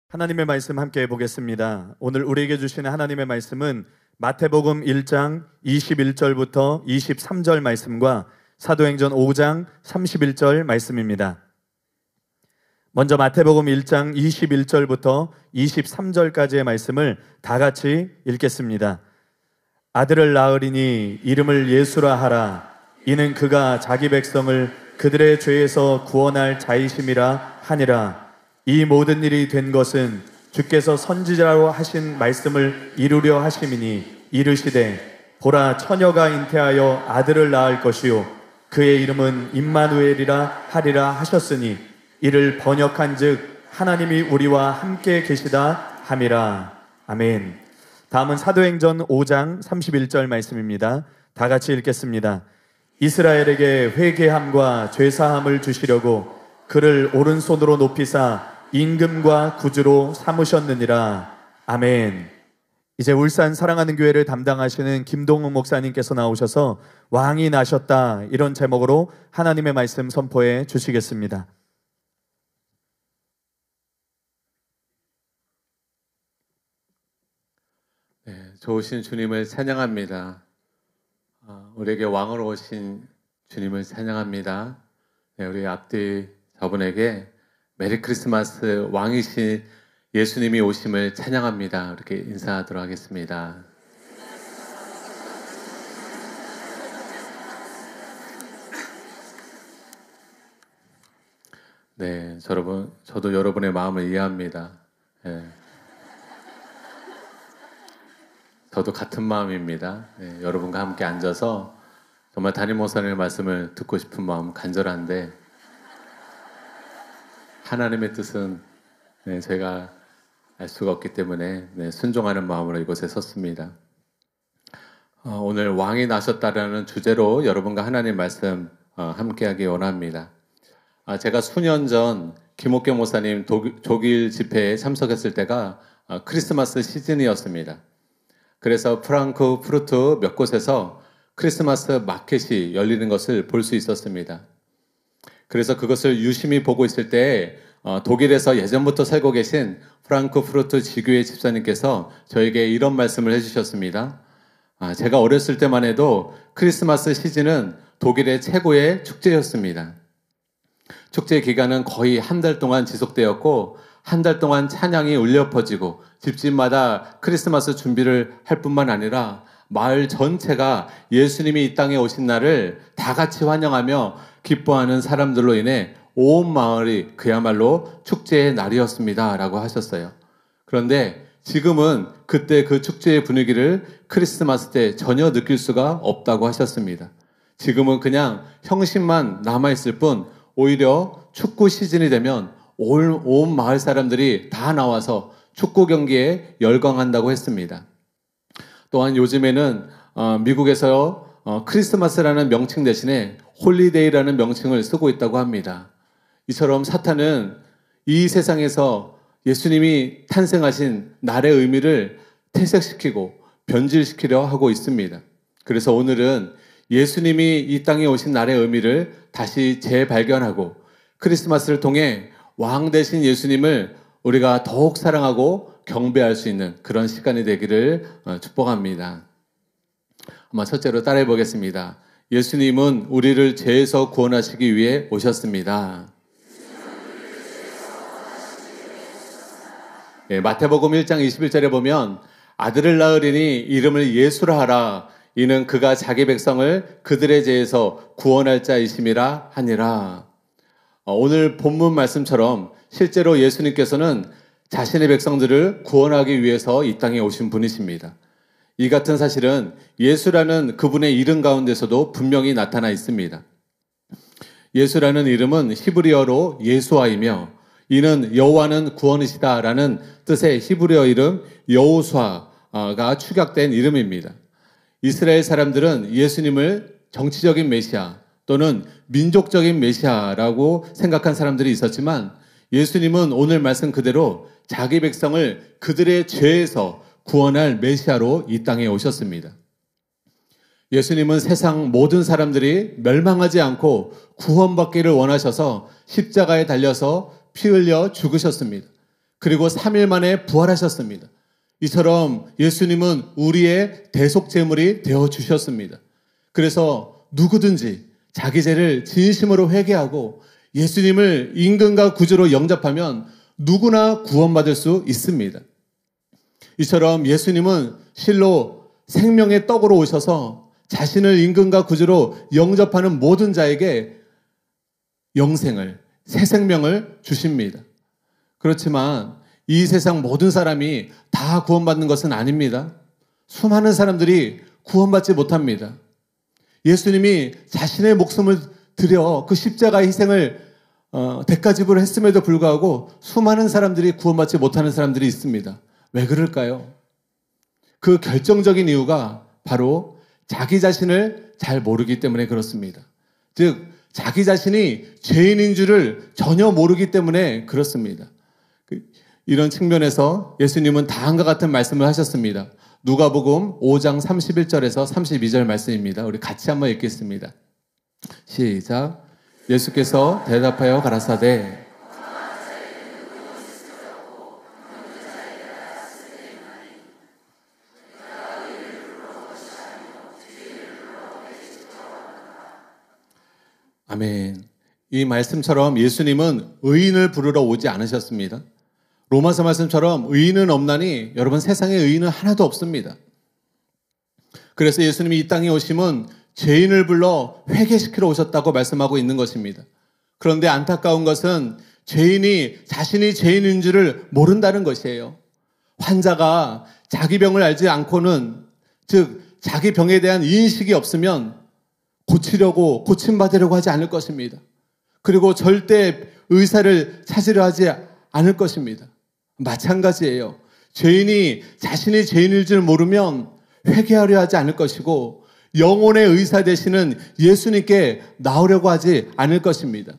하나님의 말씀 함께 보겠습니다. 오늘 우리에게 주시는 하나님의 말씀은 마태복음 1장 21절부터 23절 말씀과 사도행전 5장 31절 말씀입니다. 먼저 마태복음 1장 21절부터 23절까지의 말씀을 다 같이 읽겠습니다. 아들을 낳으리니 이름을 예수라 하라. 이는 그가 자기 백성을 그들의 죄에서 구원할 자이심이라 하니라. 이 모든 일이 된 것은 주께서 선지자로 하신 말씀을 이루려 하심이니 이르시되 보라 처녀가 잉태하여 아들을 낳을 것이요 그의 이름은 임마누엘이라 하리라 하셨으니 이를 번역한즉 하나님이 우리와 함께 계시다 함이라. 아멘. 다음은 사도행전 5장 31절 말씀입니다. 다 같이 읽겠습니다. 이스라엘에게 회개함과 죄사함을 주시려고 그를 오른손으로 높이사 임금과 구주로 삼으셨느니라. 아멘. 이제 울산 사랑하는 교회를 담당하시는 김동욱 목사님께서 나오셔서 왕이 나셨다, 이런 제목으로 하나님의 말씀 선포해 주시겠습니다. 좋으신 주님을 찬양합니다. 우리에게 왕으로 오신 주님을 찬양합니다. 우리 앞뒤 저분에게 메리 크리스마스, 왕이신 예수님이 오심을 찬양합니다. 이렇게 인사하도록 하겠습니다. 네, 저도 여러분의 마음을 이해합니다. 저도 같은 마음입니다. 여러분과 함께 앉아서 정말 담임 목사님의 말씀을 듣고 싶은 마음 간절한데 하나님의 뜻은 제가 알 수가 없기 때문에 순종하는 마음으로 이곳에 섰습니다. 오늘 왕이 나셨다라는 주제로 여러분과 하나님 말씀 함께하기 원합니다. 제가 수년 전 김옥경 목사님 독일 집회에 참석했을 때가 크리스마스 시즌이었습니다. 그래서 프랑크푸르트 몇 곳에서 크리스마스 마켓이 열리는 것을 볼 수 있었습니다. 그래서 그것을 유심히 보고 있을 때 독일에서 예전부터 살고 계신 프랑크푸르트 지교회 집사님께서 저에게 이런 말씀을 해주셨습니다. 제가 어렸을 때만 해도 크리스마스 시즌은 독일의 최고의 축제였습니다. 축제 기간은 거의 한 달 동안 지속되었고 한 달 동안 찬양이 울려 퍼지고 집집마다 크리스마스 준비를 할 뿐만 아니라 마을 전체가 예수님이 이 땅에 오신 날을 다 같이 환영하며 기뻐하는 사람들로 인해 온 마을이 그야말로 축제의 날이었습니다 라고 하셨어요. 그런데 지금은 그때 그 축제의 분위기를 크리스마스 때 전혀 느낄 수가 없다고 하셨습니다. 지금은 그냥 형식만 남아있을 뿐 오히려 축구 시즌이 되면 온 마을 사람들이 다 나와서 축구 경기에 열광한다고 했습니다. 또한 요즘에는 미국에서 크리스마스라는 명칭 대신에 홀리데이라는 명칭을 쓰고 있다고 합니다. 이처럼 사탄은 이 세상에서 예수님이 탄생하신 날의 의미를 퇴색시키고 변질시키려 하고 있습니다. 그래서 오늘은 예수님이 이 땅에 오신 날의 의미를 다시 재발견하고 크리스마스를 통해 왕 되신 예수님을 우리가 더욱 사랑하고 경배할 수 있는 그런 시간이 되기를 축복합니다. 한번 첫째로 따라해 보겠습니다. 예수님은 우리를 죄에서 구원하시기 위해 오셨습니다. 마태복음 1장 21절에 보면 아들을 낳으리니 이름을 예수라 하라. 이는 그가 자기 백성을 그들의 죄에서 구원할 자이심이라 하니라. 오늘 본문 말씀처럼 실제로 예수님께서는 자신의 백성들을 구원하기 위해서 이 땅에 오신 분이십니다. 이 같은 사실은 예수라는 그분의 이름 가운데서도 분명히 나타나 있습니다. 예수라는 이름은 히브리어로 예수아이며 이는 여호와는 구원이시다라는 뜻의 히브리어 이름 여호수아가 축약된 이름입니다. 이스라엘 사람들은 예수님을 정치적인 메시아 또는 민족적인 메시아라고 생각한 사람들이 있었지만 예수님은 오늘 말씀 그대로 자기 백성을 그들의 죄에서 구원할 메시아로 이 땅에 오셨습니다. 예수님은 세상 모든 사람들이 멸망하지 않고 구원받기를 원하셔서 십자가에 달려서 피 흘려 죽으셨습니다. 그리고 3일 만에 부활하셨습니다. 이처럼 예수님은 우리의 대속제물이 되어주셨습니다. 그래서 누구든지 자기 죄를 진심으로 회개하고 예수님을 임금과 구주로 영접하면 누구나 구원받을 수 있습니다. 이처럼 예수님은 실로 생명의 떡으로 오셔서 자신을 임금과 구주로 영접하는 모든 자에게 영생을, 새 생명을 주십니다. 그렇지만 이 세상 모든 사람이 다 구원받는 것은 아닙니다. 수많은 사람들이 구원받지 못합니다. 예수님이 자신의 목숨을 들여 그 십자가의 희생을 대가지불을 했음에도 불구하고 수많은 사람들이 구원받지 못하는 사람들이 있습니다. 왜 그럴까요? 그 결정적인 이유가 바로 자기 자신을 잘 모르기 때문에 그렇습니다. 즉 자기 자신이 죄인인 줄을 전혀 모르기 때문에 그렇습니다. 이런 측면에서 예수님은 다음과 같은 말씀을 하셨습니다. 누가복음 5장 31절에서 32절 말씀입니다. 우리 같이 한번 읽겠습니다. 시작. 예수께서 대답하여 가라사대 아멘. 이 말씀처럼 예수님은 의인을 부르러 오지 않으셨습니다. 로마서 말씀처럼 의인은 없나니 여러분 세상에 의인은 하나도 없습니다. 그래서 예수님이 이 땅에 오심은 죄인을 불러 회개시키러 오셨다고 말씀하고 있는 것입니다. 그런데 안타까운 것은 죄인이 자신이 죄인인 줄을 모른다는 것이에요. 환자가 자기 병을 알지 않고는, 즉 자기 병에 대한 인식이 없으면 고치려고 고침받으려고 하지 않을 것입니다. 그리고 절대 의사를 찾으려 하지 않을 것입니다. 마찬가지예요. 죄인이 자신이 죄인일 줄 모르면 회개하려 하지 않을 것이고 영혼의 의사 되시는 예수님께 나오려고 하지 않을 것입니다.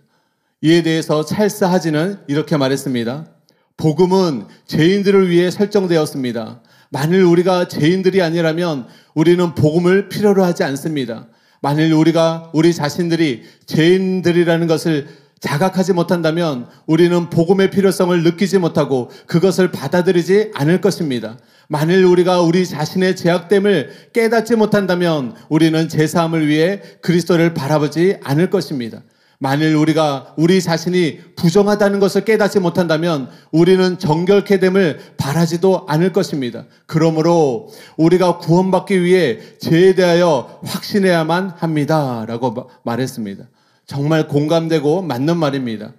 이에 대해서 찰스 하진은 이렇게 말했습니다. 복음은 죄인들을 위해 설정되었습니다. 만일 우리가 죄인들이 아니라면 우리는 복음을 필요로 하지 않습니다. 만일 우리가 우리 자신들이 죄인들이라는 것을 자각하지 못한다면 우리는 복음의 필요성을 느끼지 못하고 그것을 받아들이지 않을 것입니다. 만일 우리가 우리 자신의 죄악됨을 깨닫지 못한다면 우리는 제사함을 위해 그리스도를 바라보지 않을 것입니다. 만일 우리가 우리 자신이 부정하다는 것을 깨닫지 못한다면 우리는 정결케 됨을 바라지도 않을 것입니다. 그러므로 우리가 구원받기 위해 죄에 대하여 확신해야만 합니다. 라고 말했습니다. 정말 공감되고 맞는 말입니다.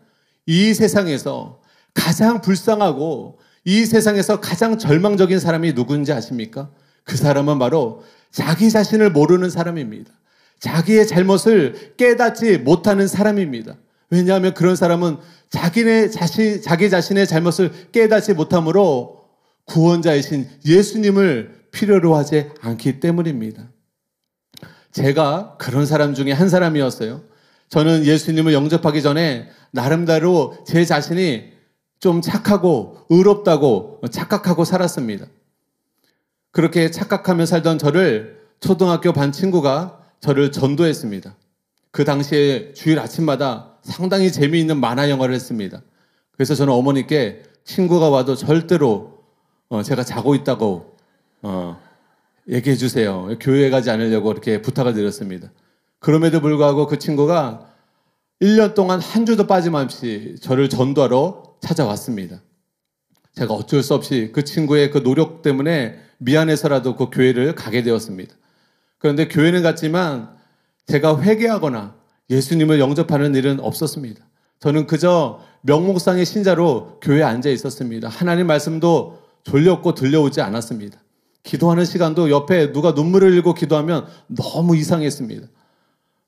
이 세상에서 가장 불쌍하고 이 세상에서 가장 절망적인 사람이 누군지 아십니까? 그 사람은 바로 자기 자신을 모르는 사람입니다. 자기의 잘못을 깨닫지 못하는 사람입니다. 왜냐하면 그런 사람은 자기 자신의 잘못을 깨닫지 못하므로 구원자이신 예수님을 필요로 하지 않기 때문입니다. 제가 그런 사람 중에 한 사람이었어요. 저는 예수님을 영접하기 전에 나름대로 제 자신이 좀 착하고 의롭다고 착각하고 살았습니다. 그렇게 착각하며 살던 저를 초등학교 반 친구가 저를 전도했습니다. 그 당시에 주일 아침마다 상당히 재미있는 만화 영화를 했습니다. 그래서 저는 어머니께 친구가 와도 절대로 제가 자고 있다고 얘기해 주세요. 교회에 가지 않으려고 이렇게 부탁을 드렸습니다. 그럼에도 불구하고 그 친구가 1년 동안 한 주도 빠짐없이 저를 전도하러 찾아왔습니다. 제가 어쩔 수 없이 그 친구의 그 노력 때문에 미안해서라도 그 교회를 가게 되었습니다. 그런데 교회는 갔지만 제가 회개하거나 예수님을 영접하는 일은 없었습니다. 저는 그저 명목상의 신자로 교회에 앉아 있었습니다. 하나님 말씀도 졸렸고 들려오지 않았습니다. 기도하는 시간도 옆에 누가 눈물을 흘리고 기도하면 너무 이상했습니다.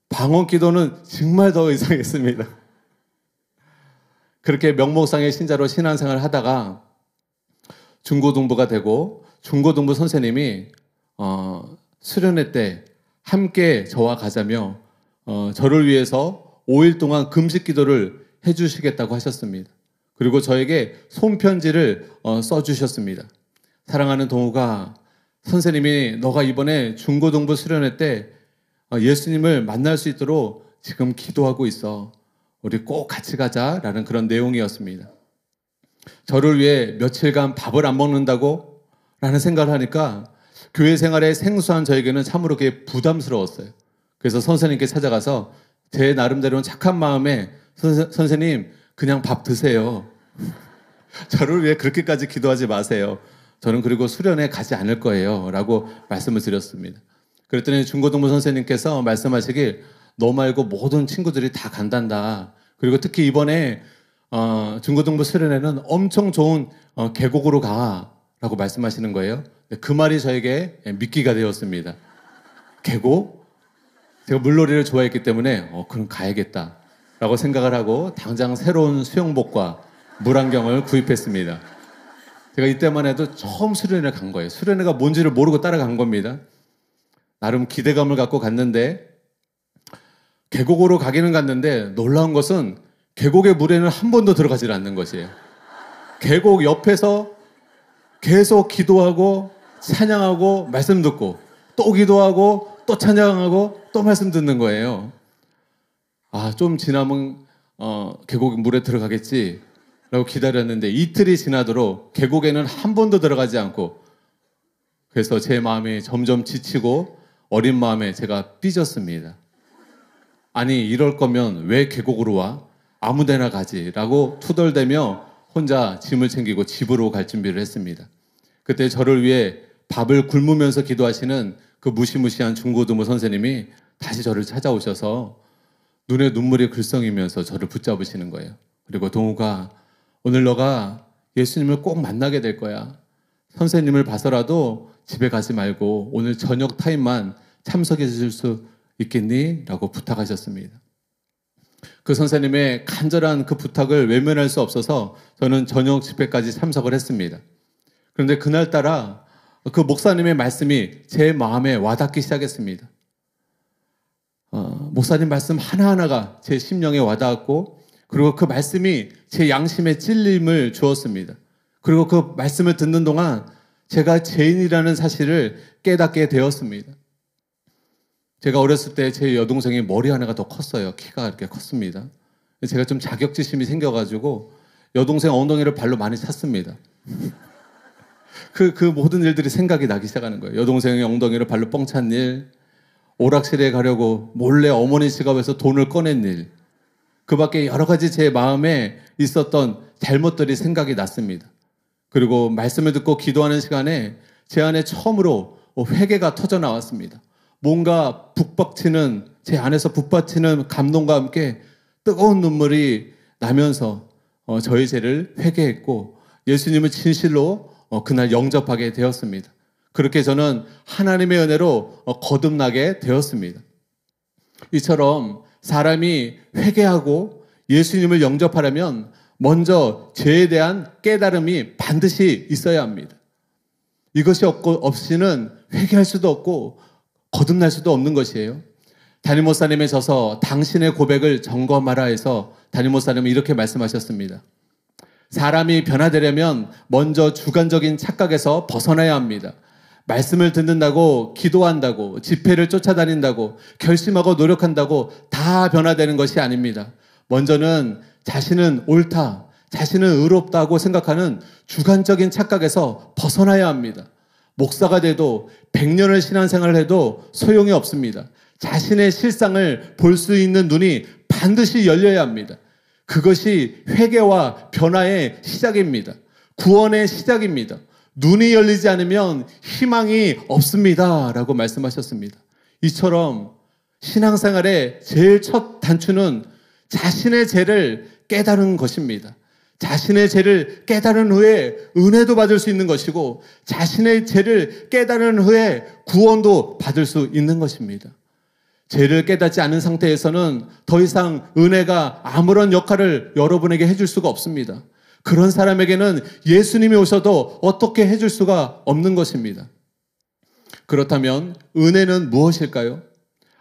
방언 기도는 정말 더 이상했습니다. 그렇게 명목상의 신자로 신앙생활을 하다가 중고등부가 되고 중고등부 선생님이 수련회 때 함께 저와 가자며 저를 위해서 5일 동안 금식 기도를 해주시겠다고 하셨습니다. 그리고 저에게 손편지를 써주셨습니다. 사랑하는 동우가, 선생님이 너가 이번에 중고등부 수련회 때 예수님을 만날 수 있도록 지금 기도하고 있어. 우리 꼭 같이 가자라는 그런 내용이었습니다. 저를 위해 며칠간 밥을 안 먹는다고? 라는 생각을 하니까 교회 생활에 생소한 저에게는 참으로 그게 부담스러웠어요. 그래서 선생님께 찾아가서 제 나름대로는 착한 마음에 선생님 그냥 밥 드세요. 저를 위해 그렇게까지 기도하지 마세요. 저는 그리고 수련회 가지 않을 거예요. 라고 말씀을 드렸습니다. 그랬더니 중고등부 선생님께서 말씀하시길 너 말고 모든 친구들이 다 간단다. 그리고 특히 이번에 중고등부 수련회는 엄청 좋은 계곡으로 가. 라고 말씀하시는 거예요. 그 말이 저에게 미끼가 되었습니다. 계곡? 제가 물놀이를 좋아했기 때문에 그럼 가야겠다. 라고 생각을 하고 당장 새로운 수영복과 물안경을 구입했습니다. 제가 이때만 해도 처음 수련회 간 거예요. 수련회가 뭔지를 모르고 따라간 겁니다. 나름 기대감을 갖고 갔는데 계곡으로 가기는 갔는데 놀라운 것은 계곡의 물에는 한 번도 들어가질 않는 것이에요. 계곡 옆에서 계속 기도하고 찬양하고 말씀 듣고 또 기도하고 또 찬양하고 또 말씀 듣는 거예요. 좀 지나면 계곡 물에 들어가겠지 라고 기다렸는데 이틀이 지나도록 계곡에는 한 번도 들어가지 않고 그래서 제 마음이 점점 지치고 어린 마음에 제가 삐졌습니다. 아니 이럴 거면 왜 계곡으로 와? 아무 데나 가지 라고 투덜대며 혼자 짐을 챙기고 집으로 갈 준비를 했습니다. 그때 저를 위해 밥을 굶으면서 기도하시는 그 무시무시한 중고등부 선생님이 다시 저를 찾아오셔서 눈에 눈물이 글썽이면서 저를 붙잡으시는 거예요. 그리고 동우가 오늘 너가 예수님을 꼭 만나게 될 거야. 선생님을 봐서라도 집에 가지 말고 오늘 저녁 타임만 참석해 주실 수 있겠니? 라고 부탁하셨습니다. 그 선생님의 간절한 그 부탁을 외면할 수 없어서 저는 저녁 집회까지 참석을 했습니다. 그런데 그날따라 그 목사님의 말씀이 제 마음에 와닿기 시작했습니다. 목사님 말씀 하나하나가 제 심령에 와닿았고 그리고 그 말씀이 제 양심에 찔림을 주었습니다. 그리고 그 말씀을 듣는 동안 제가 죄인이라는 사실을 깨닫게 되었습니다. 제가 어렸을 때 제 여동생이 머리 하나가 더 컸어요. 키가 이렇게 컸습니다. 제가 좀 자격지심이 생겨가지고 여동생 엉덩이를 발로 많이 찼습니다. 그 모든 일들이 생각이 나기 시작하는 거예요. 여동생의 엉덩이를 발로 뻥 찬 일, 오락실에 가려고 몰래 어머니 지갑에서 돈을 꺼낸 일, 그 밖에 여러 가지 제 마음에 있었던 잘못들이 생각이 났습니다. 그리고 말씀을 듣고 기도하는 시간에 제 안에 처음으로 회개가 터져 나왔습니다. 뭔가 북받치는 제 안에서 북받치는 감동과 함께 뜨거운 눈물이 나면서 저의 죄를 회개했고 예수님을 진실로 그날 영접하게 되었습니다. 그렇게 저는 하나님의 은혜로 거듭나게 되었습니다. 이처럼 사람이 회개하고 예수님을 영접하려면 먼저 죄에 대한 깨달음이 반드시 있어야 합니다. 이것이 없이는 회개할 수도 없고 거듭날 수도 없는 것이에요. 담임 목사님에 져서 당신의 고백을 점검하라 해서 담임 목사님은 이렇게 말씀하셨습니다. 사람이 변화되려면 먼저 주관적인 착각에서 벗어나야 합니다. 말씀을 듣는다고, 기도한다고, 집회를 쫓아다닌다고, 결심하고 노력한다고 다 변화되는 것이 아닙니다. 먼저는 자신은 옳다, 자신은 의롭다고 생각하는 주관적인 착각에서 벗어나야 합니다. 목사가 돼도 100년을 신앙생활을 해도 소용이 없습니다. 자신의 실상을 볼 수 있는 눈이 반드시 열려야 합니다. 그것이 회개와 변화의 시작입니다. 구원의 시작입니다. 눈이 열리지 않으면 희망이 없습니다. 라고 말씀하셨습니다. 이처럼 신앙생활의 제일 첫 단추는 자신의 죄를 깨달은 것입니다. 자신의 죄를 깨달은 후에 은혜도 받을 수 있는 것이고 자신의 죄를 깨달은 후에 구원도 받을 수 있는 것입니다. 죄를 깨닫지 않은 상태에서는 더 이상 은혜가 아무런 역할을 여러분에게 해줄 수가 없습니다. 그런 사람에게는 예수님이 오셔도 어떻게 해줄 수가 없는 것입니다. 그렇다면 은혜는 무엇일까요?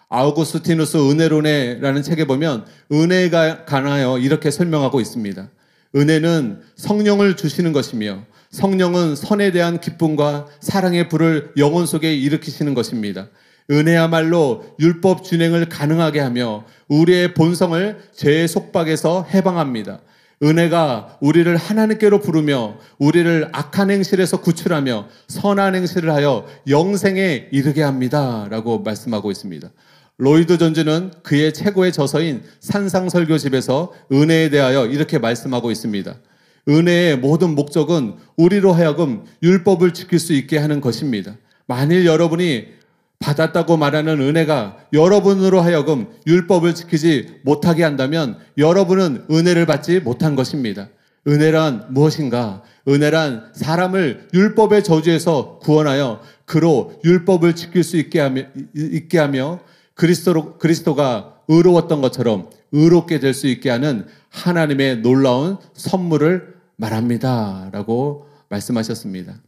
아우구스티누스 은혜론에라는 책에 보면 은혜에 관하여 이렇게 설명하고 있습니다. 은혜는 성령을 주시는 것이며 성령은 선에 대한 기쁨과 사랑의 불을 영혼 속에 일으키시는 것입니다. 은혜야말로 율법 준행을 가능하게 하며 우리의 본성을 죄의 속박에서 해방합니다. 은혜가 우리를 하나님께로 부르며 우리를 악한 행실에서 구출하며 선한 행실을 하여 영생에 이르게 합니다 라고 말씀하고 있습니다. 로이드 존즈는 그의 최고의 저서인 산상설교집에서 은혜에 대하여 이렇게 말씀하고 있습니다. 은혜의 모든 목적은 우리로 하여금 율법을 지킬 수 있게 하는 것입니다. 만일 여러분이 받았다고 말하는 은혜가 여러분으로 하여금 율법을 지키지 못하게 한다면 여러분은 은혜를 받지 못한 것입니다. 은혜란 무엇인가? 은혜란 사람을 율법의 저주에서 구원하여 그로 율법을 지킬 수 있게 하며 그리스도가 의로웠던 것처럼 의롭게 될 수 있게 하는 하나님의 놀라운 선물을 말합니다 라고 말씀하셨습니다.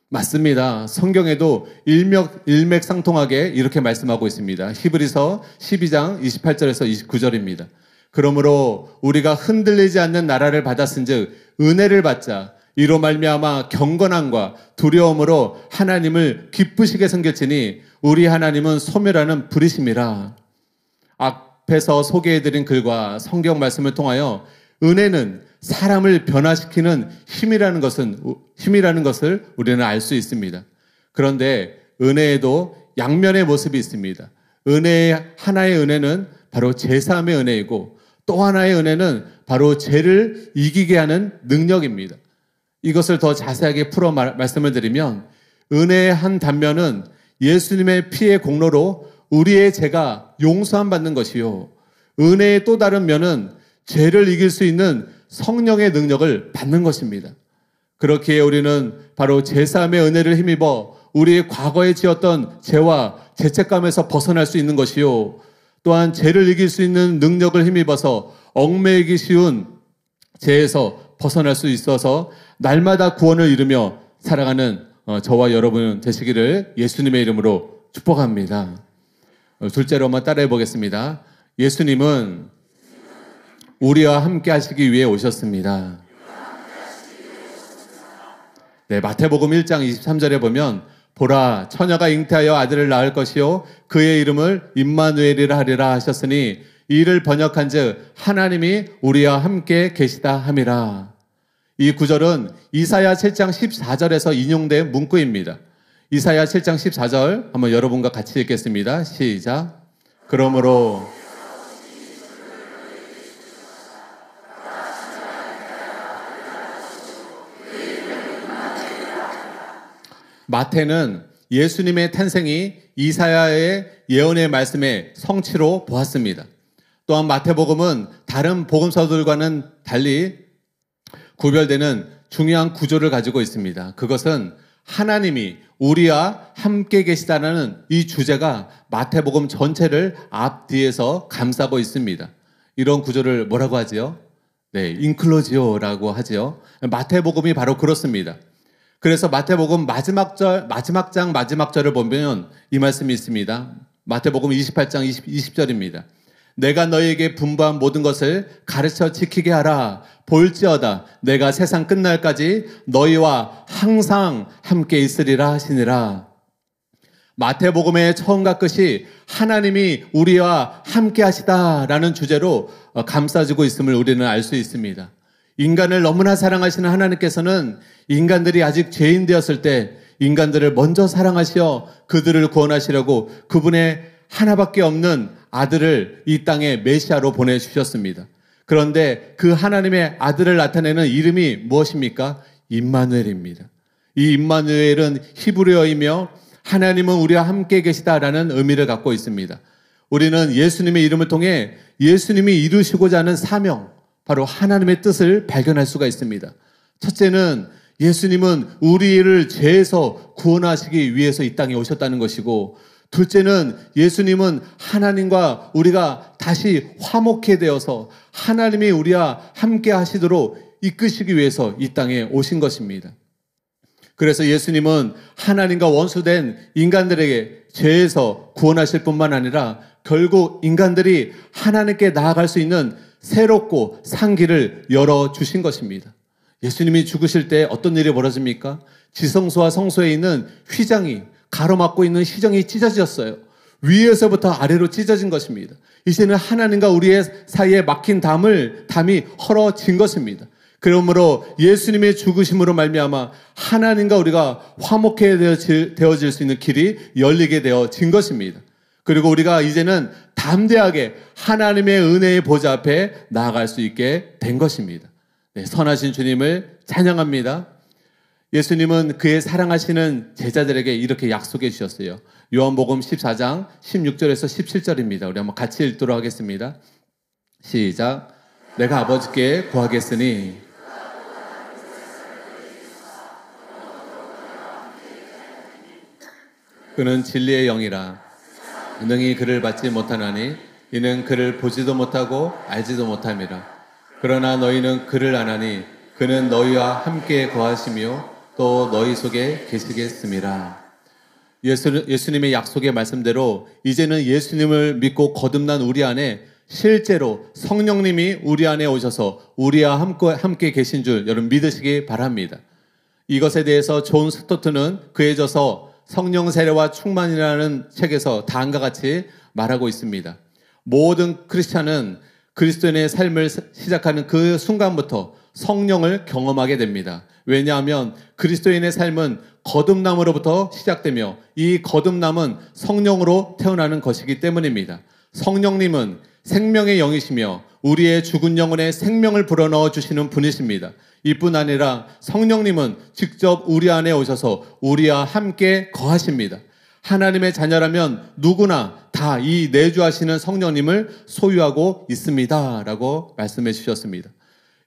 맞습니다. 성경에도 일맥상통하게 이렇게 말씀하고 있습니다. 히브리서 12장 28절에서 29절입니다. 그러므로 우리가 흔들리지 않는 나라를 받았은즉 은혜를 받자 이로 말미암아 경건함과 두려움으로 하나님을 기쁘시게 섬겼으니 우리 하나님은 소멸하는 불이심이라. 앞에서 소개해드린 글과 성경 말씀을 통하여 은혜는 사람을 변화시키는 힘이라는 것을 우리는 알 수 있습니다. 그런데 은혜에도 양면의 모습이 있습니다. 하나의 은혜는 바로 제사함의 은혜이고 또 하나의 은혜는 바로 죄를 이기게 하는 능력입니다. 이것을 더 자세하게 풀어 말씀을 드리면 은혜의 한 단면은 예수님의 피의 공로로 우리의 죄가 용서함 받는 것이요. 은혜의 또 다른 면은 죄를 이길 수 있는 성령의 능력을 받는 것입니다. 그렇기에 우리는 바로 제사함의 은혜를 힘입어 우리의 과거에 지었던 죄와 죄책감에서 벗어날 수 있는 것이요. 또한 죄를 이길 수 있는 능력을 힘입어서 얽매이기 쉬운 죄에서 벗어날 수 있어서 날마다 구원을 이루며 살아가는 저와 여러분 되시기를 예수님의 이름으로 축복합니다. 둘째로 한번 따라해 보겠습니다. 예수님은 우리와 함께 하시기 위해 오셨습니다. 네, 마태복음 1장 23절에 보면 보라 처녀가 잉태하여 아들을 낳을 것이요 그의 이름을 임마누엘이라 하리라 하셨으니 이를 번역한즉 하나님이 우리와 함께 계시다 함이라. 이 구절은 이사야 7장 14절에서 인용된 문구입니다. 이사야 7장 14절 한번 여러분과 같이 읽겠습니다. 시작. 그러므로 마태는 예수님의 탄생이 이사야의 예언의 말씀의 성취로 보았습니다. 또한 마태복음은 다른 복음서들과는 달리 구별되는 중요한 구조를 가지고 있습니다. 그것은 하나님이 우리와 함께 계시다는 이 주제가 마태복음 전체를 앞뒤에서 감싸고 있습니다. 이런 구조를 뭐라고 하지요? 네, 인클로지오라고 하지요. 마태복음이 바로 그렇습니다. 그래서 마태복음 마지막 장 마지막 절을 보면 이 말씀이 있습니다. 마태복음 28장 20절입니다. 내가 너희에게 분부한 모든 것을 가르쳐 지키게 하라. 볼지어다 내가 세상 끝날까지 너희와 항상 함께 있으리라 하시니라. 마태복음의 처음과 끝이 하나님이 우리와 함께 하시다라는 주제로 감싸지고 있음을 우리는 알 수 있습니다. 인간을 너무나 사랑하시는 하나님께서는 인간들이 아직 죄인 되었을 때 인간들을 먼저 사랑하시어 그들을 구원하시려고 그분의 하나밖에 없는 아들을 이 땅에 메시아로 보내주셨습니다. 그런데 그 하나님의 아들을 나타내는 이름이 무엇입니까? 임마누엘입니다. 이 임마누엘은 히브리어이며 하나님은 우리와 함께 계시다라는 의미를 갖고 있습니다. 우리는 예수님의 이름을 통해 예수님이 이루시고자 하는 사명, 바로 하나님의 뜻을 발견할 수가 있습니다. 첫째는 예수님은 우리를 죄에서 구원하시기 위해서 이 땅에 오셨다는 것이고, 둘째는 예수님은 하나님과 우리가 다시 화목해 되어서 하나님이 우리와 함께 하시도록 이끄시기 위해서 이 땅에 오신 것입니다. 그래서 예수님은 하나님과 원수된 인간들에게 죄에서 구원하실 뿐만 아니라 결국 인간들이 하나님께 나아갈 수 있는 새롭고 산 길을 열어주신 것입니다. 예수님이 죽으실 때 어떤 일이 벌어집니까? 지성소와 성소에 있는 휘장이, 가로막고 있는 휘장이 찢어졌어요. 위에서부터 아래로 찢어진 것입니다. 이제는 하나님과 우리의 사이에 막힌 담이 헐어진 것입니다. 그러므로 예수님의 죽으심으로 말미암아 하나님과 우리가 화목해 되어질 수 있는 길이 열리게 되어진 것입니다. 그리고 우리가 이제는 담대하게 하나님의 은혜의 보좌 앞에 나아갈 수 있게 된 것입니다. 네, 선하신 주님을 찬양합니다. 예수님은 그의 사랑하시는 제자들에게 이렇게 약속해 주셨어요. 요한복음 14장 16절에서 17절입니다. 우리 한번 같이 읽도록 하겠습니다. 시작. 내가 아버지께 구하겠으니 그는 진리의 영이라 능히 그를 받지 못하나니 이는 그를 보지도 못하고 알지도 못함이라. 그러나 너희는 그를 아나니 그는 너희와 함께 거하시며 또 너희 속에 계시겠음이라. 예수님의 약속의 말씀대로 이제는 예수님을 믿고 거듭난 우리 안에 실제로 성령님이 우리 안에 오셔서 우리와 함께 계신 줄 여러분 믿으시기 바랍니다. 이것에 대해서 존 스토트는 그에 져서 성령 세례와 충만이라는 책에서 다음과 같이 말하고 있습니다. 모든 크리스찬은 그리스도인의 삶을 시작하는 그 순간부터 성령을 경험하게 됩니다. 왜냐하면 그리스도인의 삶은 거듭남으로부터 시작되며 이 거듭남은 성령으로 태어나는 것이기 때문입니다. 성령님은 생명의 영이시며 우리의 죽은 영혼에 생명을 불어넣어 주시는 분이십니다. 이뿐 아니라 성령님은 직접 우리 안에 오셔서 우리와 함께 거하십니다. 하나님의 자녀라면 누구나 다 이 내주하시는 성령님을 소유하고 있습니다 라고 말씀해 주셨습니다.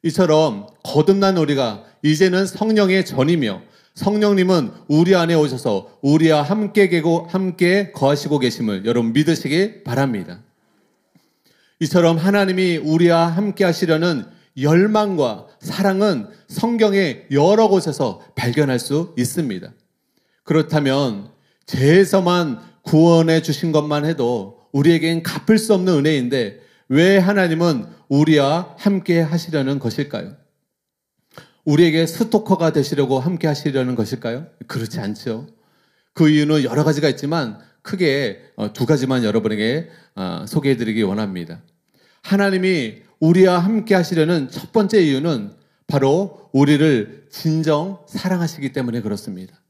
이처럼 거듭난 우리가 이제는 성령의 전이며 성령님은 우리 안에 오셔서 우리와 함께 거하시고 계심을 여러분 믿으시기 바랍니다. 이처럼 하나님이 우리와 함께 하시려는 열망과 사랑은 성경의 여러 곳에서 발견할 수 있습니다. 그렇다면 죄에서만 구원해 주신 것만 해도 우리에겐 갚을 수 없는 은혜인데 왜 하나님은 우리와 함께 하시려는 것일까요? 우리에게 스토커가 되시려고 함께 하시려는 것일까요? 그렇지 않죠. 그 이유는 여러 가지가 있지만 크게 두 가지만 여러분에게 소개해드리기 원합니다. 하나님이 우리와 함께 하시려는 첫 번째 이유는 바로 우리를 진정 사랑하시기 때문에 그렇습니다.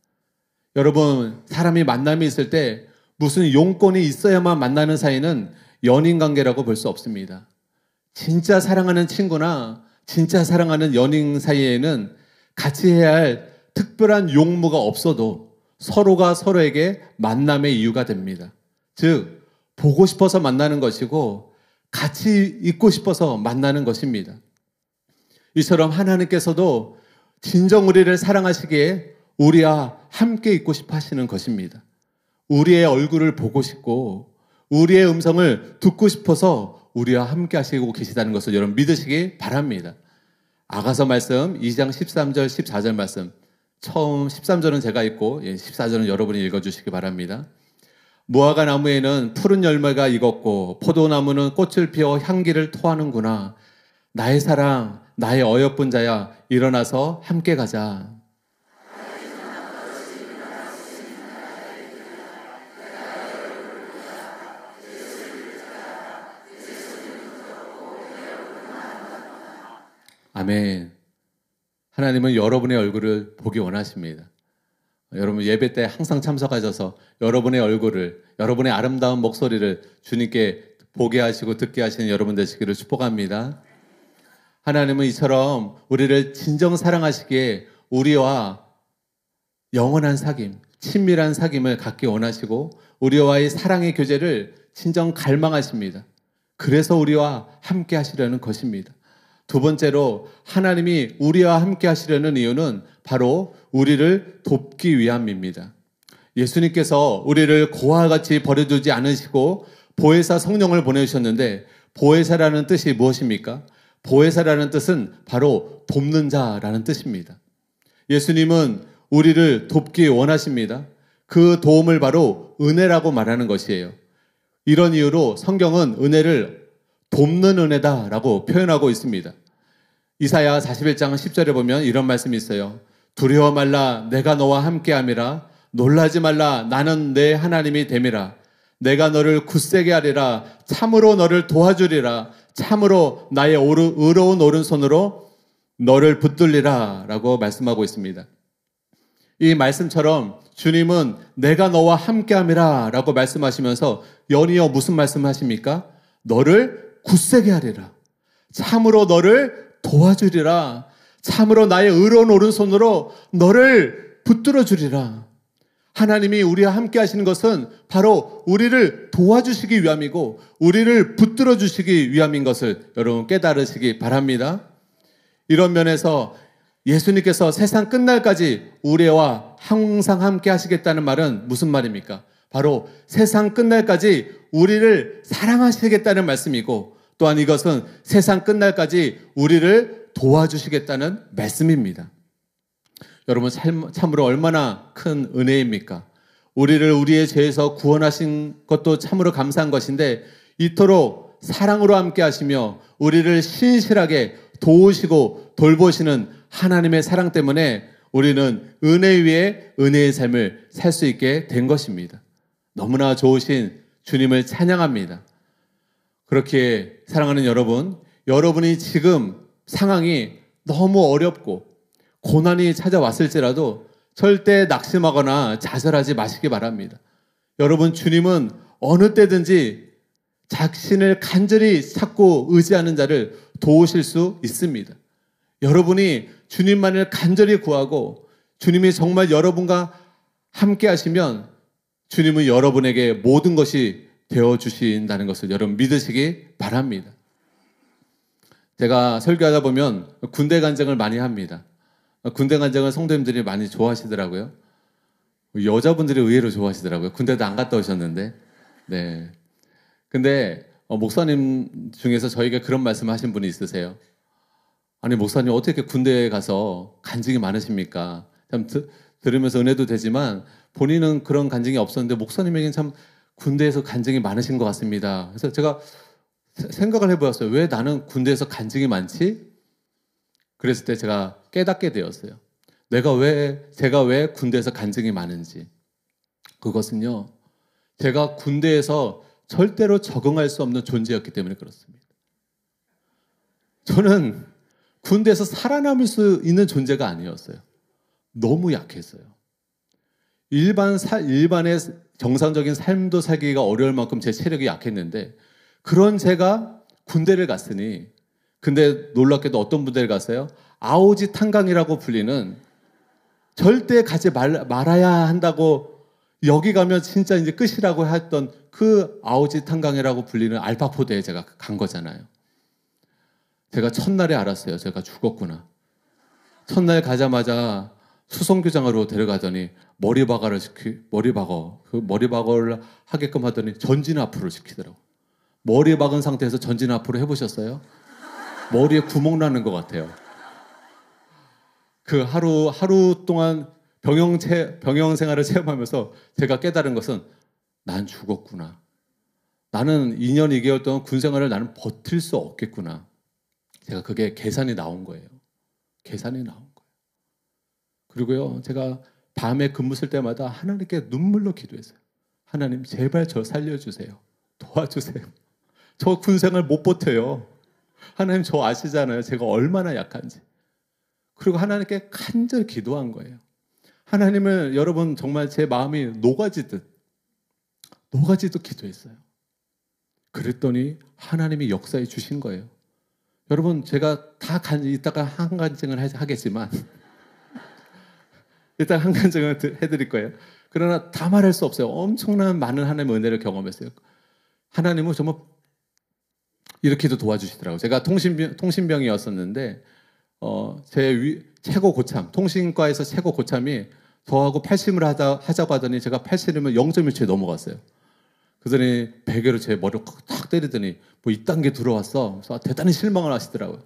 여러분, 사람이 만남이 있을 때 무슨 용건이 있어야만 만나는 사이는 연인 관계라고 볼 수 없습니다. 진짜 사랑하는 친구나 진짜 사랑하는 연인 사이에는 같이 해야 할 특별한 용무가 없어도 서로가 서로에게 만남의 이유가 됩니다. 즉, 보고 싶어서 만나는 것이고 같이 있고 싶어서 만나는 것입니다. 이처럼 하나님께서도 진정 우리를 사랑하시기에 우리와 함께 있고 싶어 하시는 것입니다. 우리의 얼굴을 보고 싶고 우리의 음성을 듣고 싶어서 우리와 함께 하시고 계시다는 것을 여러분 믿으시기 바랍니다. 아가서 말씀 2장 13절 14절 말씀, 처음 13절은 제가 읽고 14절은 여러분이 읽어주시기 바랍니다. 무화과 나무에는 푸른 열매가 익었고 포도나무는 꽃을 피워 향기를 토하는구나. 나의 사랑, 나의 어여쁜 자야, 일어나서 함께 가자. 아멘. 하나님은 여러분의 얼굴을 보기 원하십니다. 여러분 예배 때 항상 참석하셔서 여러분의 얼굴을, 여러분의 아름다운 목소리를 주님께 보게 하시고 듣게 하시는 여러분 되시기를 축복합니다. 하나님은 이처럼 우리를 진정 사랑하시기에 우리와 영원한 사귐, 친밀한 사귐을 갖기 원하시고 우리와의 사랑의 교제를 진정 갈망하십니다. 그래서 우리와 함께 하시려는 것입니다. 두 번째로 하나님이 우리와 함께 하시려는 이유는 바로 우리를 돕기 위함입니다. 예수님께서 우리를 고아와 같이 버려두지 않으시고 보혜사 성령을 보내주셨는데 보혜사라는 뜻이 무엇입니까? 보혜사라는 뜻은 바로 돕는 자라는 뜻입니다. 예수님은 우리를 돕기 원하십니다. 그 도움을 바로 은혜라고 말하는 것이에요. 이런 이유로 성경은 은혜를 돕는 은혜다라고 표현하고 있습니다. 이사야 41장 10절에 보면 이런 말씀이 있어요. 두려워 말라, 내가 너와 함께함이라. 놀라지 말라, 나는 내 하나님이 됨이라. 내가 너를 굳세게 하리라. 참으로 너를 도와주리라. 참으로 나의 의로운 오른손으로 너를 붙들리라 라고 말씀하고 있습니다. 이 말씀처럼 주님은 내가 너와 함께함이라 라고 말씀하시면서 연이어 무슨 말씀하십니까? 너를 굳세게 하리라. 참으로 너를 도와주리라. 참으로 나의 의로운 오른손으로 너를 붙들어 주리라. 하나님이 우리와 함께 하시는 것은 바로 우리를 도와주시기 위함이고 우리를 붙들어 주시기 위함인 것을 여러분 깨달으시기 바랍니다. 이런 면에서 예수님께서 세상 끝날까지 우리와 항상 함께 하시겠다는 말은 무슨 말입니까? 바로 세상 끝날까지 우리를 사랑하시겠다는 말씀이고 또한 이것은 세상 끝날까지 우리를 도와주시겠다는 말씀입니다. 여러분 참으로 얼마나 큰 은혜입니까? 우리를 우리의 죄에서 구원하신 것도 참으로 감사한 것인데 이토록 사랑으로 함께 하시며 우리를 신실하게 도우시고 돌보시는 하나님의 사랑 때문에 우리는 은혜 위에 은혜의 삶을 살 수 있게 된 것입니다. 너무나 좋으신 주님을 찬양합니다. 그렇게 사랑하는 여러분, 여러분이 지금 상황이 너무 어렵고 고난이 찾아왔을지라도 절대 낙심하거나 좌절하지 마시기 바랍니다. 여러분, 주님은 어느 때든지 자신을 간절히 찾고 의지하는 자를 도우실 수 있습니다. 여러분이 주님만을 간절히 구하고 주님이 정말 여러분과 함께 하시면 주님은 여러분에게 모든 것이 되어주신다는 것을 여러분 믿으시기 바랍니다. 제가 설교하다 보면 군대 간증을 많이 합니다. 군대 간증을 성도님들이 많이 좋아하시더라고요. 여자분들이 의외로 좋아하시더라고요. 군대도 안 갔다 오셨는데. 네. 근데 목사님 중에서 저에게 그런 말씀 하신 분이 있으세요. 아니 목사님 어떻게 군대에 가서 간증이 많으십니까? 참 들으면서 은혜도 되지만 본인은 그런 간증이 없었는데 목사님에게는 참 군대에서 간증이 많으신 것 같습니다. 그래서 제가 생각을 해보았어요. 왜 나는 군대에서 간증이 많지? 그랬을 때 제가 깨닫게 되었어요. 제가 왜 군대에서 간증이 많은지. 그것은요, 제가 군대에서 절대로 적응할 수 없는 존재였기 때문에 그렇습니다. 저는 군대에서 살아남을 수 있는 존재가 아니었어요. 너무 약했어요. 일반의 정상적인 삶도 살기가 어려울 만큼 제 체력이 약했는데 그런 제가 군대를 갔으니 근데 놀랍게도 어떤 부대를 갔어요? 아오지 탄강이라고 불리는 절대 가지 말아야 한다고 여기 가면 진짜 이제 끝이라고 했던 그 아오지 탄강이라고 불리는 알파포대에 제가 간 거잖아요. 제가 첫날에 알았어요. 제가 죽었구나. 첫날 가자마자 수송교장으로 데려가더니 머리박어를 하게끔 하더니 전진 앞으로 시키더라고. 머리 박은 상태에서 전진 앞으로 해보셨어요? 머리에 구멍 나는 것 같아요. 그 하루 동안 병영 생활을 체험하면서 제가 깨달은 것은 난 죽었구나. 나는 2년 2개월 동안 군 생활을 나는 버틸 수 없겠구나. 제가 그게 계산이 나온 거예요. 계산이 나온 거예요. 그리고요, 제가 밤에 근무 쓸 때마다 하나님께 눈물로 기도했어요. 하나님, 제발 저 살려주세요. 도와주세요. 저 군 생활 못 버텨요. 하나님 저 아시잖아요. 제가 얼마나 약한지. 그리고 하나님께 간절히 기도한 거예요. 하나님을 여러분 정말 제 마음이 녹아지듯 기도했어요. 그랬더니 하나님이 역사해 주신 거예요. 여러분 제가 이따가 한 간증을 하겠지만 일단 한 간증을 해드릴 거예요. 그러나 다 말할 수 없어요. 엄청난 많은 하나님의 은혜를 경험했어요. 하나님은 정말 이렇게도 도와주시더라고요. 제가 통신병이었었는데 제 최고 고참, 통신과에서 최고 고참이 저하고 80을 하자고 하더니 제가 80이면 0.1초에 넘어갔어요. 그러더니 베개로 제 머리를 탁 때리더니 뭐 이딴 게 들어왔어. 그래서 대단히 실망을 하시더라고요.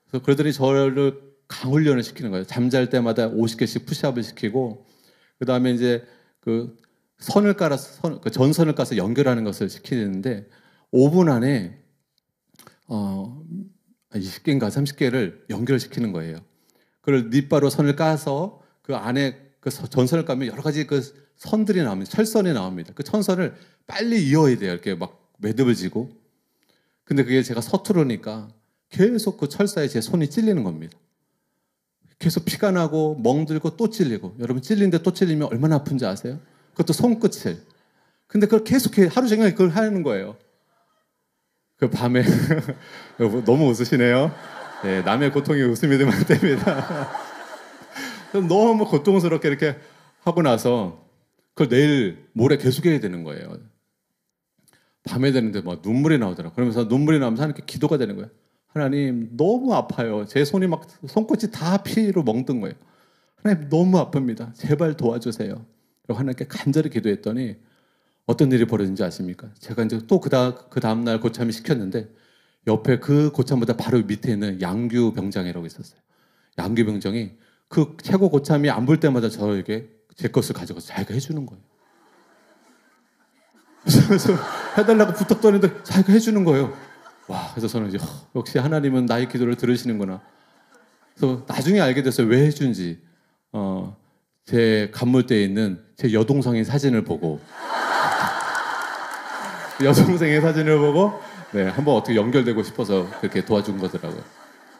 그래서 그러더니 저를 강훈련을 시키는 거예요. 잠잘 때마다 50개씩 푸시업을 시키고 그 다음에 이제 그 선을 깔아서 전선을 까서 연결하는 것을 시키는데 5분 안에 20개인가 30개를 연결시키는 거예요. 그걸 닛바로 선을 까서 그 안에 그 전선을 까면 여러 가지 그 선들이 나옵니다. 철선이 나옵니다. 그 철선을 빨리 이어야 돼요. 이렇게 막 매듭을 지고. 근데 그게 제가 서투르니까 계속 그 철사에 제 손이 찔리는 겁니다. 계속 피가 나고 멍들고 또 찔리고. 여러분 찔리는데 또 찔리면 얼마나 아픈지 아세요? 그것도 손끝을. 근데 그걸 계속 하루 종일 그걸 하는 거예요. 그 밤에 여러분 너무 웃으시네요. 네, 남의 고통이 웃음이 되면 안 됩니다. 너무 고통스럽게 이렇게 하고 나서 그걸 내일 모레 계속 해야 되는 거예요. 밤에 되는데 막 눈물이 나오더라고요. 그러면서 눈물이 나오면서 하나님께 기도가 되는 거예요. 하나님 너무 아파요. 제 손이 막 손끝이 다 피로 멍든 거예요. 하나님 너무 아픕니다. 제발 도와주세요. 그리고 하나님께 간절히 기도했더니 어떤 일이 벌어진지 아십니까? 제가 이제 또 그 다음 날 고참이 시켰는데 옆에 그 고참보다 바로 밑에 있는 양규 병장이라고 있었어요. 양규 병장이 그 최고 고참이 안 볼 때마다 저에게 제 것을 가져가서 자기가 해주는 거예요. 그래서 해달라고 부탁드렸는데 자기가 해주는 거예요. 와, 그래서 저는 이제 역시 하나님은 나의 기도를 들으시는구나. 그래서 나중에 알게 됐어요. 왜 해준지. 제 간물대에 있는 제 여동생의 사진을 보고 여동생의 사진을 보고 네, 한번 어떻게 연결되고 싶어서 그렇게 도와준 거더라고요.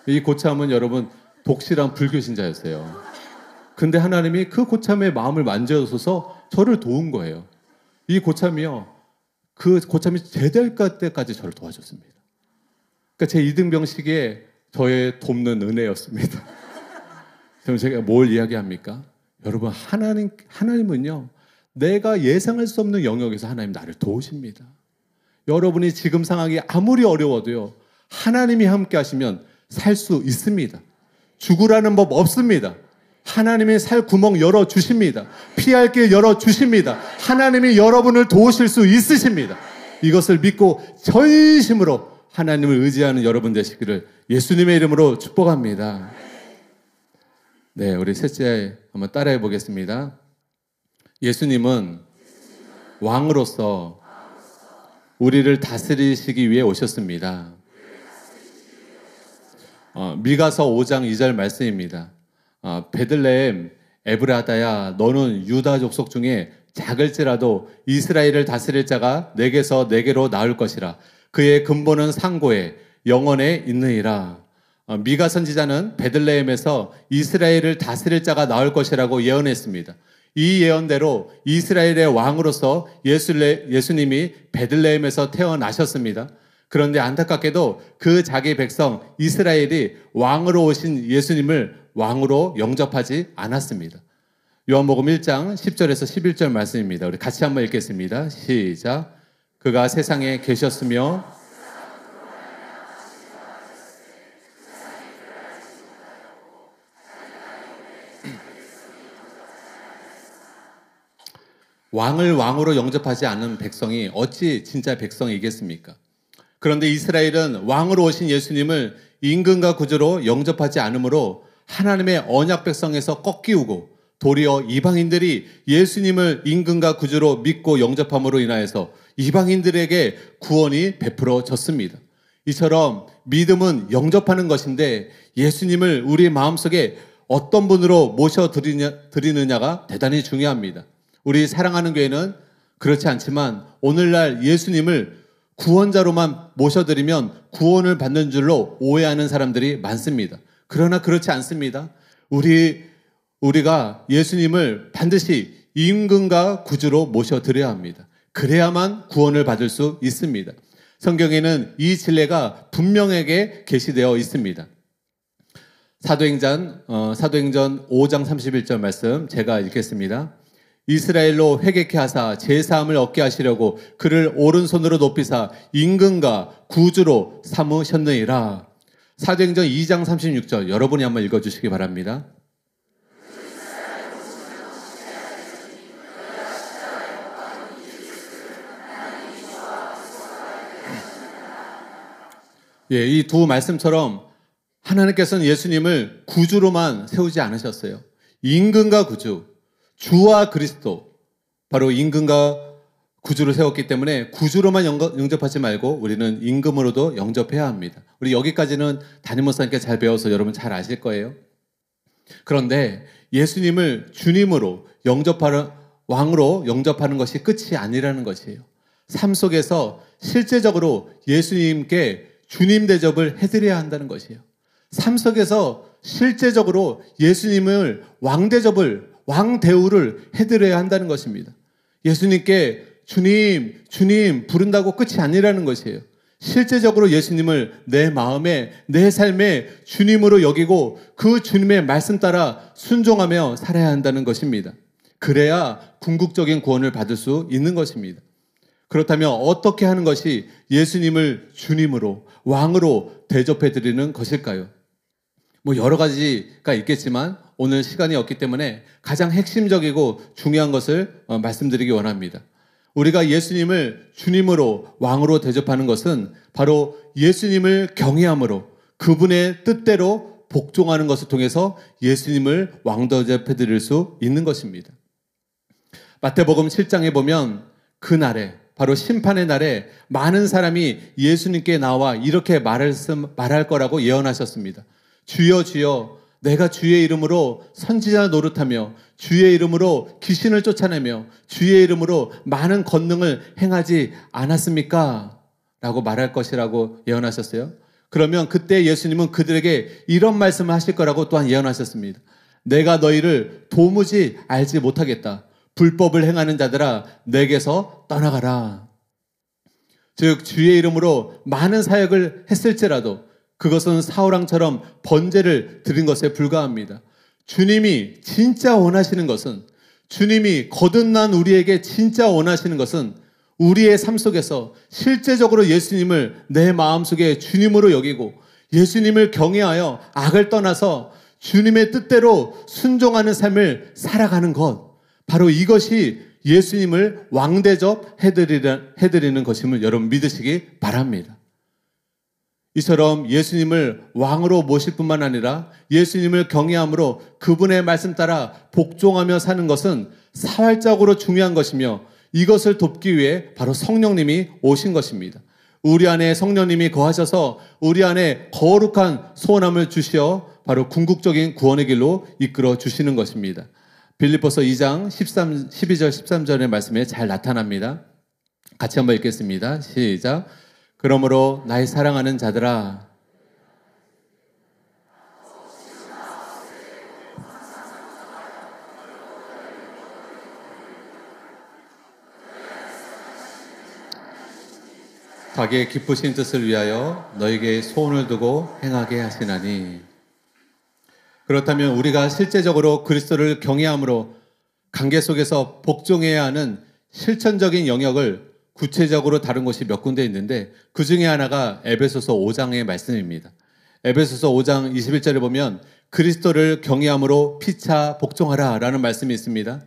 이 고참은 여러분 독실한 불교 신자였어요. 근데 하나님이 그 고참의 마음을 만져줘서 저를 도운 거예요. 이 고참이요. 그 고참이 제대할 때까지 저를 도와줬습니다. 그러니까 제 이등병식에 저의 돕는 은혜였습니다. 그럼 제가 뭘 이야기합니까? 여러분 하나님은요. 내가 예상할 수 없는 영역에서 하나님 나를 도우십니다. 여러분이 지금 상황이 아무리 어려워도요. 하나님이 함께 하시면 살 수 있습니다. 죽으라는 법 없습니다. 하나님이 살 구멍 열어주십니다. 피할 길 열어주십니다. 하나님이 여러분을 도우실 수 있으십니다. 이것을 믿고 전심으로 하나님을 의지하는 여러분 되시기를 예수님의 이름으로 축복합니다. 네, 우리 셋째 한번 따라해 보겠습니다. 예수님은 왕으로서 우리를 다스리시기 위해 오셨습니다. 미가서 5장 2절 말씀입니다. 베들레헴 에브라다야 너는 유다 족속 중에 작을지라도 이스라엘을 다스릴 자가 내게서 내게로 나올 것이라. 그의 근본은 상고에 영원에 있느니라. 미가 선지자는 베들레헴에서 이스라엘을 다스릴 자가 나올 것이라고 예언했습니다. 이 예언대로 이스라엘의 왕으로서 예수님이 베들레헴에서 태어나셨습니다. 그런데 안타깝게도 그 자기 백성 이스라엘이 왕으로 오신 예수님을 왕으로 영접하지 않았습니다. 요한복음 1장 10절에서 11절 말씀입니다. 우리 같이 한번 읽겠습니다. 시작. 그가 세상에 계셨으며 왕을 왕으로 영접하지 않은 백성이 어찌 진짜 백성이겠습니까? 그런데 이스라엘은 왕으로 오신 예수님을 임금과 구주로 영접하지 않으므로 하나님의 언약 백성에서 꺾이우고 도리어 이방인들이 예수님을 임금과 구주로 믿고 영접함으로 인하여서 이방인들에게 구원이 베풀어졌습니다. 이처럼 믿음은 영접하는 것인데 예수님을 우리 마음속에 어떤 분으로 모셔드리느냐가 대단히 중요합니다. 우리 사랑하는 교회는 그렇지 않지만 오늘날 예수님을 구원자로만 모셔드리면 구원을 받는 줄로 오해하는 사람들이 많습니다. 그러나 그렇지 않습니다. 우리가 예수님을 반드시 임금과 구주로 모셔드려야 합니다. 그래야만 구원을 받을 수 있습니다. 성경에는 이 진리가 분명하게 계시되어 있습니다. 사도행전 5장 31절 말씀 제가 읽겠습니다. 이스라엘로 회개케 하사 제사함을 얻게 하시려고 그를 오른손으로 높이사 임금과 구주로 삼으셨느니라. 사도행전 2장 36절 여러분이 한번 읽어주시기 바랍니다. 예, 이 두 말씀처럼 하나님께서는 예수님을 구주로만 세우지 않으셨어요. 임금과 구주, 주와 그리스도, 바로 임금과 구주를 세웠기 때문에 구주로만 영접하지 말고 우리는 임금으로도 영접해야 합니다. 우리 여기까지는 담임 목사님께 잘 배워서 여러분 잘 아실 거예요. 그런데 예수님을 주님으로 영접하는 왕으로 영접하는 것이 끝이 아니라는 것이에요. 삶 속에서 실제적으로 예수님께 주님 대접을 해드려야 한다는 것이에요. 삶 속에서 실제적으로 예수님을 왕 대접을, 왕 대우를 해드려야 한다는 것입니다. 예수님께 주님, 주님 부른다고 끝이 아니라는 것이에요. 실제적으로 예수님을 내 마음에, 내 삶에 주님으로 여기고 그 주님의 말씀 따라 순종하며 살아야 한다는 것입니다. 그래야 궁극적인 구원을 받을 수 있는 것입니다. 그렇다면 어떻게 하는 것이 예수님을 주님으로, 왕으로 대접해 드리는 것일까요? 여러 가지가 있겠지만 오늘 시간이 없기 때문에 가장 핵심적이고 중요한 것을 말씀드리기 원합니다. 우리가 예수님을 주님으로, 왕으로 대접하는 것은 바로 예수님을 경외함으로 그분의 뜻대로 복종하는 것을 통해서 예수님을 왕 대접해 드릴 수 있는 것입니다. 마태복음 7장에 보면 그날에, 바로 심판의 날에 많은 사람이 예수님께 나와 이렇게 말할 거라고 예언하셨습니다. 주여 주여, 내가 주의 이름으로 선지자 노릇하며 주의 이름으로 귀신을 쫓아내며 주의 이름으로 많은 권능을 행하지 않았습니까? 라고 말할 것이라고 예언하셨어요. 그러면 그때 예수님은 그들에게 이런 말씀을 하실 거라고 또한 예언하셨습니다. 내가 너희를 도무지 알지 못하겠다. 불법을 행하는 자들아, 내게서 떠나가라. 즉 주의 이름으로 많은 사역을 했을지라도 그것은 사울왕처럼 번제를 드린 것에 불과합니다. 주님이 진짜 원하시는 것은, 주님이 거듭난 우리에게 진짜 원하시는 것은 우리의 삶 속에서 실제적으로 예수님을 내 마음속에 주님으로 여기고 예수님을 경외하여 악을 떠나서 주님의 뜻대로 순종하는 삶을 살아가는 것, 바로 이것이 예수님을 왕대접 해드리는 것임을 여러분 믿으시기 바랍니다. 이처럼 예수님을 왕으로 모실 뿐만 아니라 예수님을 경외함으로 그분의 말씀 따라 복종하며 사는 것은 사활적으로 중요한 것이며 이것을 돕기 위해 바로 성령님이 오신 것입니다. 우리 안에 성령님이 거하셔서 우리 안에 거룩한 소원함을 주시어 바로 궁극적인 구원의 길로 이끌어 주시는 것입니다. 빌립보서 2장 12절 13절의 말씀에 잘 나타납니다. 같이 한번 읽겠습니다. 시작. 그러므로 나의 사랑하는 자들아, 자기의 기쁘신 뜻을 위하여 너에게 소원을 두고 행하게 하시나니. 그렇다면 우리가 실제적으로 그리스도를 경외함으로 관계 속에서 복종해야 하는 실천적인 영역을 구체적으로 다룬 곳이 몇 군데 있는데 그 중에 하나가 에베소서 5장의 말씀입니다. 에베소서 5장 21절에 보면 그리스도를 경외함으로 피차 복종하라 라는 말씀이 있습니다.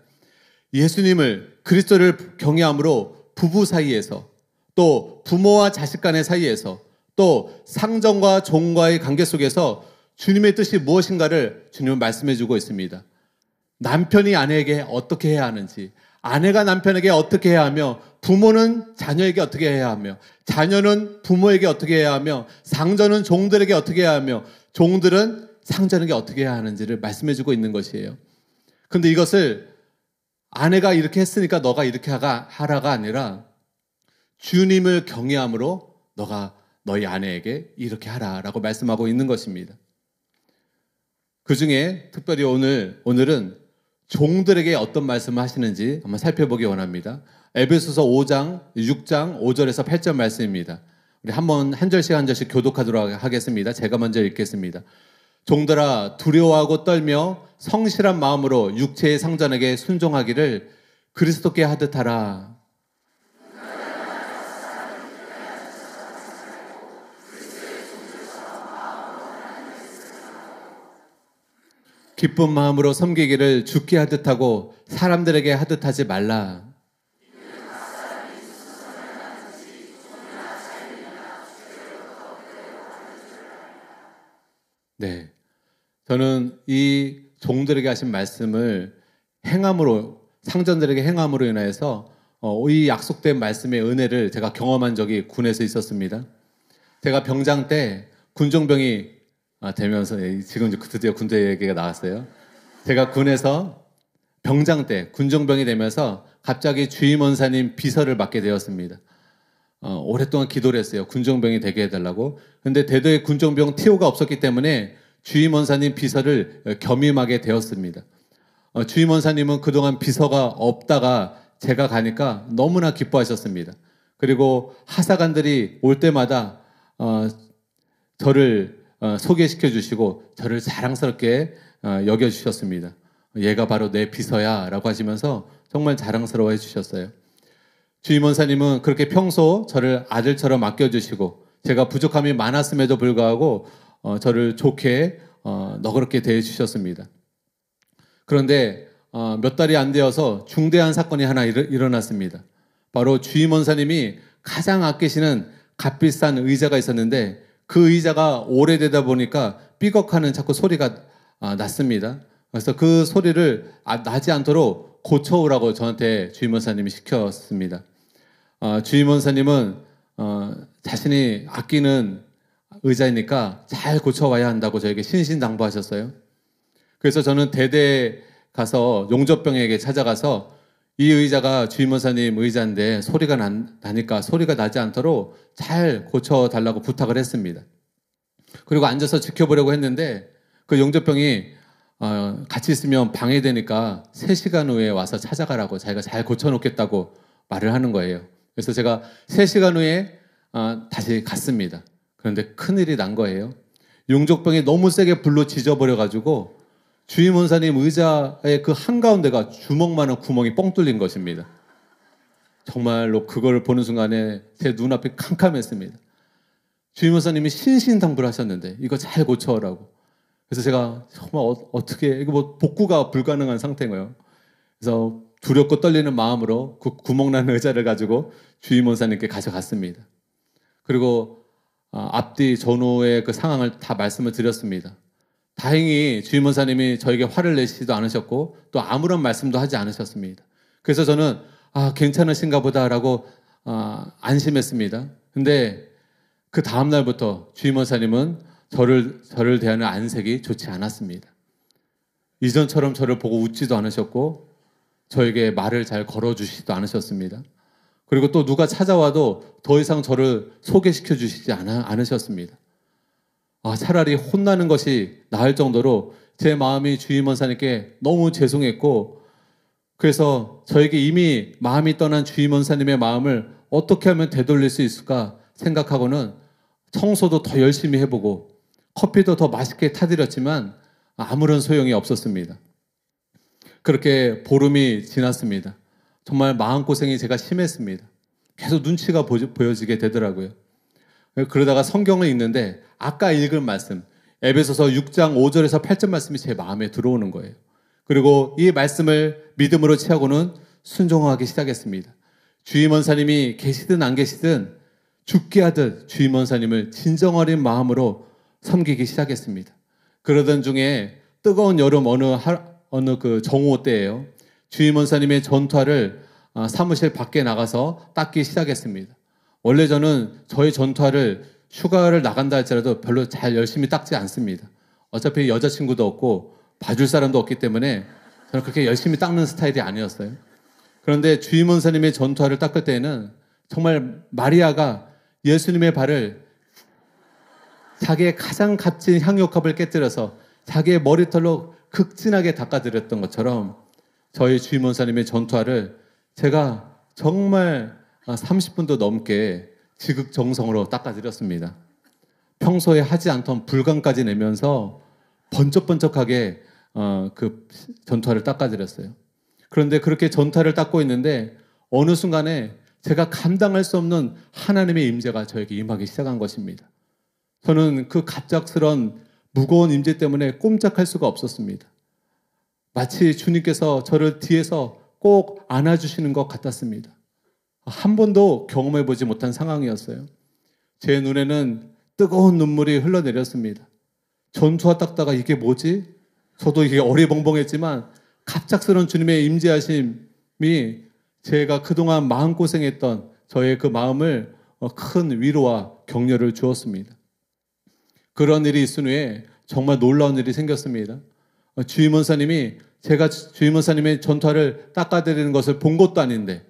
예수님을, 그리스도를 경외함으로 부부 사이에서, 또 부모와 자식 간의 사이에서, 또 상전과 종과의 관계 속에서 주님의 뜻이 무엇인가를 주님은 말씀해 주고 있습니다. 남편이 아내에게 어떻게 해야 하는지, 아내가 남편에게 어떻게 해야 하며, 부모는 자녀에게 어떻게 해야 하며, 자녀는 부모에게 어떻게 해야 하며, 상전은 종들에게 어떻게 해야 하며, 종들은 상전에게 어떻게 해야 하는지를 말씀해 주고 있는 것이에요. 그런데 이것을 아내가 이렇게 했으니까 너가 이렇게 하라가 아니라 주님을 경외함으로 너가 너희 아내에게 이렇게 하라라고 말씀하고 있는 것입니다. 그 중에 특별히 오늘은 종들에게 어떤 말씀을 하시는지 한번 살펴보기 원합니다. 에베소서 5장, 6장 5절에서 8절 말씀입니다. 우리 한 절씩 교독하도록 하겠습니다. 제가 먼저 읽겠습니다. 종들아, 두려워하고 떨며 성실한 마음으로 육체의 상전에게 순종하기를 그리스도께 하듯 하라. 기쁜 마음으로 섬기기를 주께 하듯 하고 사람들에게 하듯 하지 말라. 네, 저는 이 종들에게 하신 말씀을 행함으로, 상전들에게 행함으로 인하여서 이 약속된 말씀의 은혜를 제가 경험한 적이 군에서 있었습니다. 제가 병장 때 군종병이 되면서 지금 드디어 군대 얘기가 나왔어요. 제가 군에서 병장 때 군종병이 되면서 갑자기 주임 원사님 비서를 맡게 되었습니다. 오랫동안 기도를 했어요. 군종병이 되게 해달라고. 근데 대도에 군종병 티오가 없었기 때문에 주임 원사님 비서를 겸임하게 되었습니다. 주임 원사님은 그동안 비서가 없다가 제가 가니까 너무나 기뻐하셨습니다. 그리고 하사관들이 올 때마다 저를 소개시켜 주시고 저를 자랑스럽게 여겨주셨습니다. 얘가 바로 내 비서야 라고 하시면서 정말 자랑스러워해 주셨어요. 주임 원사님은 그렇게 평소 저를 아들처럼 아껴주시고 제가 부족함이 많았음에도 불구하고 저를 좋게 너그럽게 대해주셨습니다. 그런데 몇 달이 안 되어서 중대한 사건이 하나 일어났습니다. 바로 주임 원사님이 가장 아끼시는 값비싼 의자가 있었는데 그 의자가 오래되다 보니까 삐걱하는 자꾸 소리가 났습니다. 그래서 그 소리를 나지 않도록 고쳐오라고 저한테 주임 원사님이 시켰습니다. 주임 원사님은 자신이 아끼는 의자이니까 잘 고쳐와야 한다고 저에게 신신당부하셨어요. 그래서 저는 대대에 가서 용접병에게 찾아가서 이 의자가 주임 원사님 의자인데 소리가 나니까 소리가 나지 않도록 잘 고쳐달라고 부탁을 했습니다. 그리고 앉아서 지켜보려고 했는데 그 용접병이 같이 있으면 방해되니까 3시간 후에 와서 찾아가라고 자기가 잘 고쳐놓겠다고 말을 하는 거예요. 그래서 제가 3시간 후에 다시 갔습니다. 그런데 큰일이 난 거예요. 용접병이 너무 세게 불로 지져버려가지고 주임 원사님 의자의 그 한가운데가 주먹만한 구멍이 뻥 뚫린 것입니다. 정말로 그걸 보는 순간에 제 눈앞이 캄캄했습니다. 주임 원사님이 신신당부를 하셨는데 이거 잘 고쳐오라고. 그래서 제가 정말 어떻게 이거 뭐 복구가 불가능한 상태인 거예요. 그래서 두렵고 떨리는 마음으로 그 구멍난 의자를 가지고 주임 원사님께 가져갔습니다. 그리고 앞뒤 전후의 그 상황을 다 말씀을 드렸습니다. 다행히 주임 원사님이 저에게 화를 내시지도 않으셨고 또 아무런 말씀도 하지 않으셨습니다. 그래서 저는 괜찮으신가 보다라고 안심했습니다. 근데 그 다음 날부터 주임 원사님은 저를 대하는 안색이 좋지 않았습니다. 이전처럼 저를 보고 웃지도 않으셨고 저에게 말을 잘 걸어주시지도 않으셨습니다. 그리고 또 누가 찾아와도 더 이상 저를 소개시켜 주시지 않으셨습니다. 차라리 혼나는 것이 나을 정도로 제 마음이 주임 원사님께 너무 죄송했고 그래서 저에게 이미 마음이 떠난 주임 원사님의 마음을 어떻게 하면 되돌릴 수 있을까 생각하고는 청소도 더 열심히 해보고 커피도 더 맛있게 타드렸지만 아무런 소용이 없었습니다. 그렇게 보름이 지났습니다. 정말 마음고생이 제가 심했습니다. 계속 눈치가 보여지게 되더라고요. 그러다가 성경을 읽는데 아까 읽은 말씀 에베소서 6장 5절에서 8절 말씀이 제 마음에 들어오는 거예요. 그리고 이 말씀을 믿음으로 취하고는 순종하기 시작했습니다. 주임 원사님이 계시든 안 계시든 죽게 하듯 주임 원사님을 진정 어린 마음으로 섬기기 시작했습니다. 그러던 중에 뜨거운 여름 어느 그 정오 때예요. 주임 원사님의 전투화를 사무실 밖에 나가서 닦기 시작했습니다. 원래 저는 저의 전투화를 휴가를 나간다 할지라도 별로 잘 열심히 닦지 않습니다. 어차피 여자친구도 없고 봐줄 사람도 없기 때문에 저는 그렇게 열심히 닦는 스타일이 아니었어요. 그런데 주임 원사님의 전투화를 닦을 때에는 정말 마리아가 예수님의 발을 자기의 가장 값진 향유컵을 깨뜨려서 자기의 머리털로 극진하게 닦아드렸던 것처럼 저희 주임 원사님의 전투화를 제가 정말 30분도 넘게 지극정성으로 닦아드렸습니다. 평소에 하지 않던 불감까지 내면서 번쩍번쩍하게 그 전투화를 닦아드렸어요. 그런데 그렇게 전투화를 닦고 있는데 어느 순간에 제가 감당할 수 없는 하나님의 임재가 저에게 임하기 시작한 것입니다. 저는 그 갑작스런 무거운 임재 때문에 꼼짝할 수가 없었습니다. 마치 주님께서 저를 뒤에서 꼭 안아주시는 것 같았습니다. 한 번도 경험해보지 못한 상황이었어요. 제 눈에는 뜨거운 눈물이 흘러내렸습니다. 전투화 닦다가 이게 뭐지? 저도 이게 어리벙벙했지만 갑작스런 주님의 임재하심이 제가 그동안 마음고생했던 저의 그 마음을 큰 위로와 격려를 주었습니다. 그런 일이 있은 후에 정말 놀라운 일이 생겼습니다. 주임원사님이 제가 주임원사님의 전투화를 닦아드리는 것을 본 것도 아닌데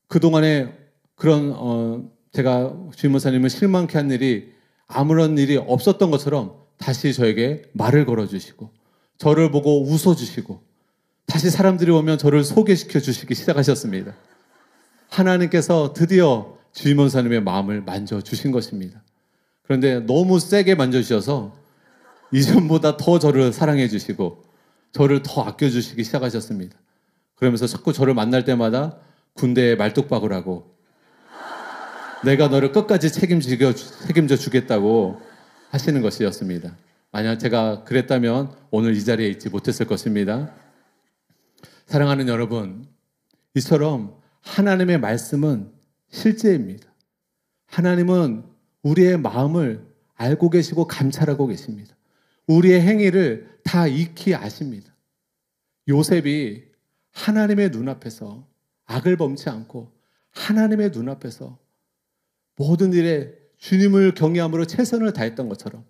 그동안에 그런 제가 주임원사님을 실망케 한 일이 아무런 일이 없었던 것처럼 다시 저에게 말을 걸어주시고 저를 보고 웃어주시고 다시 사람들이 오면 저를 소개시켜 주시기 시작하셨습니다. 하나님께서 드디어 주임원사님의 마음을 만져주신 것입니다. 그런데 너무 세게 만져주셔서 이전보다 더 저를 사랑해 주시고 저를 더 아껴주시기 시작하셨습니다. 그러면서 자꾸 저를 만날 때마다 군대에 말뚝박을 하고 내가 너를 끝까지 책임져 주겠다고 하시는 것이었습니다. 만약 제가 그랬다면 오늘 이 자리에 있지 못했을 것입니다. 사랑하는 여러분, 이처럼 하나님의 말씀은 실제입니다. 하나님은 우리의 마음을 알고 계시고 감찰하고 계십니다. 우리의 행위를 다 익히 아십니다. 요셉이 하나님의 눈앞에서 악을 범치 않고 하나님의 눈앞에서 모든 일에 주님을 경외함으로 최선을 다했던 것처럼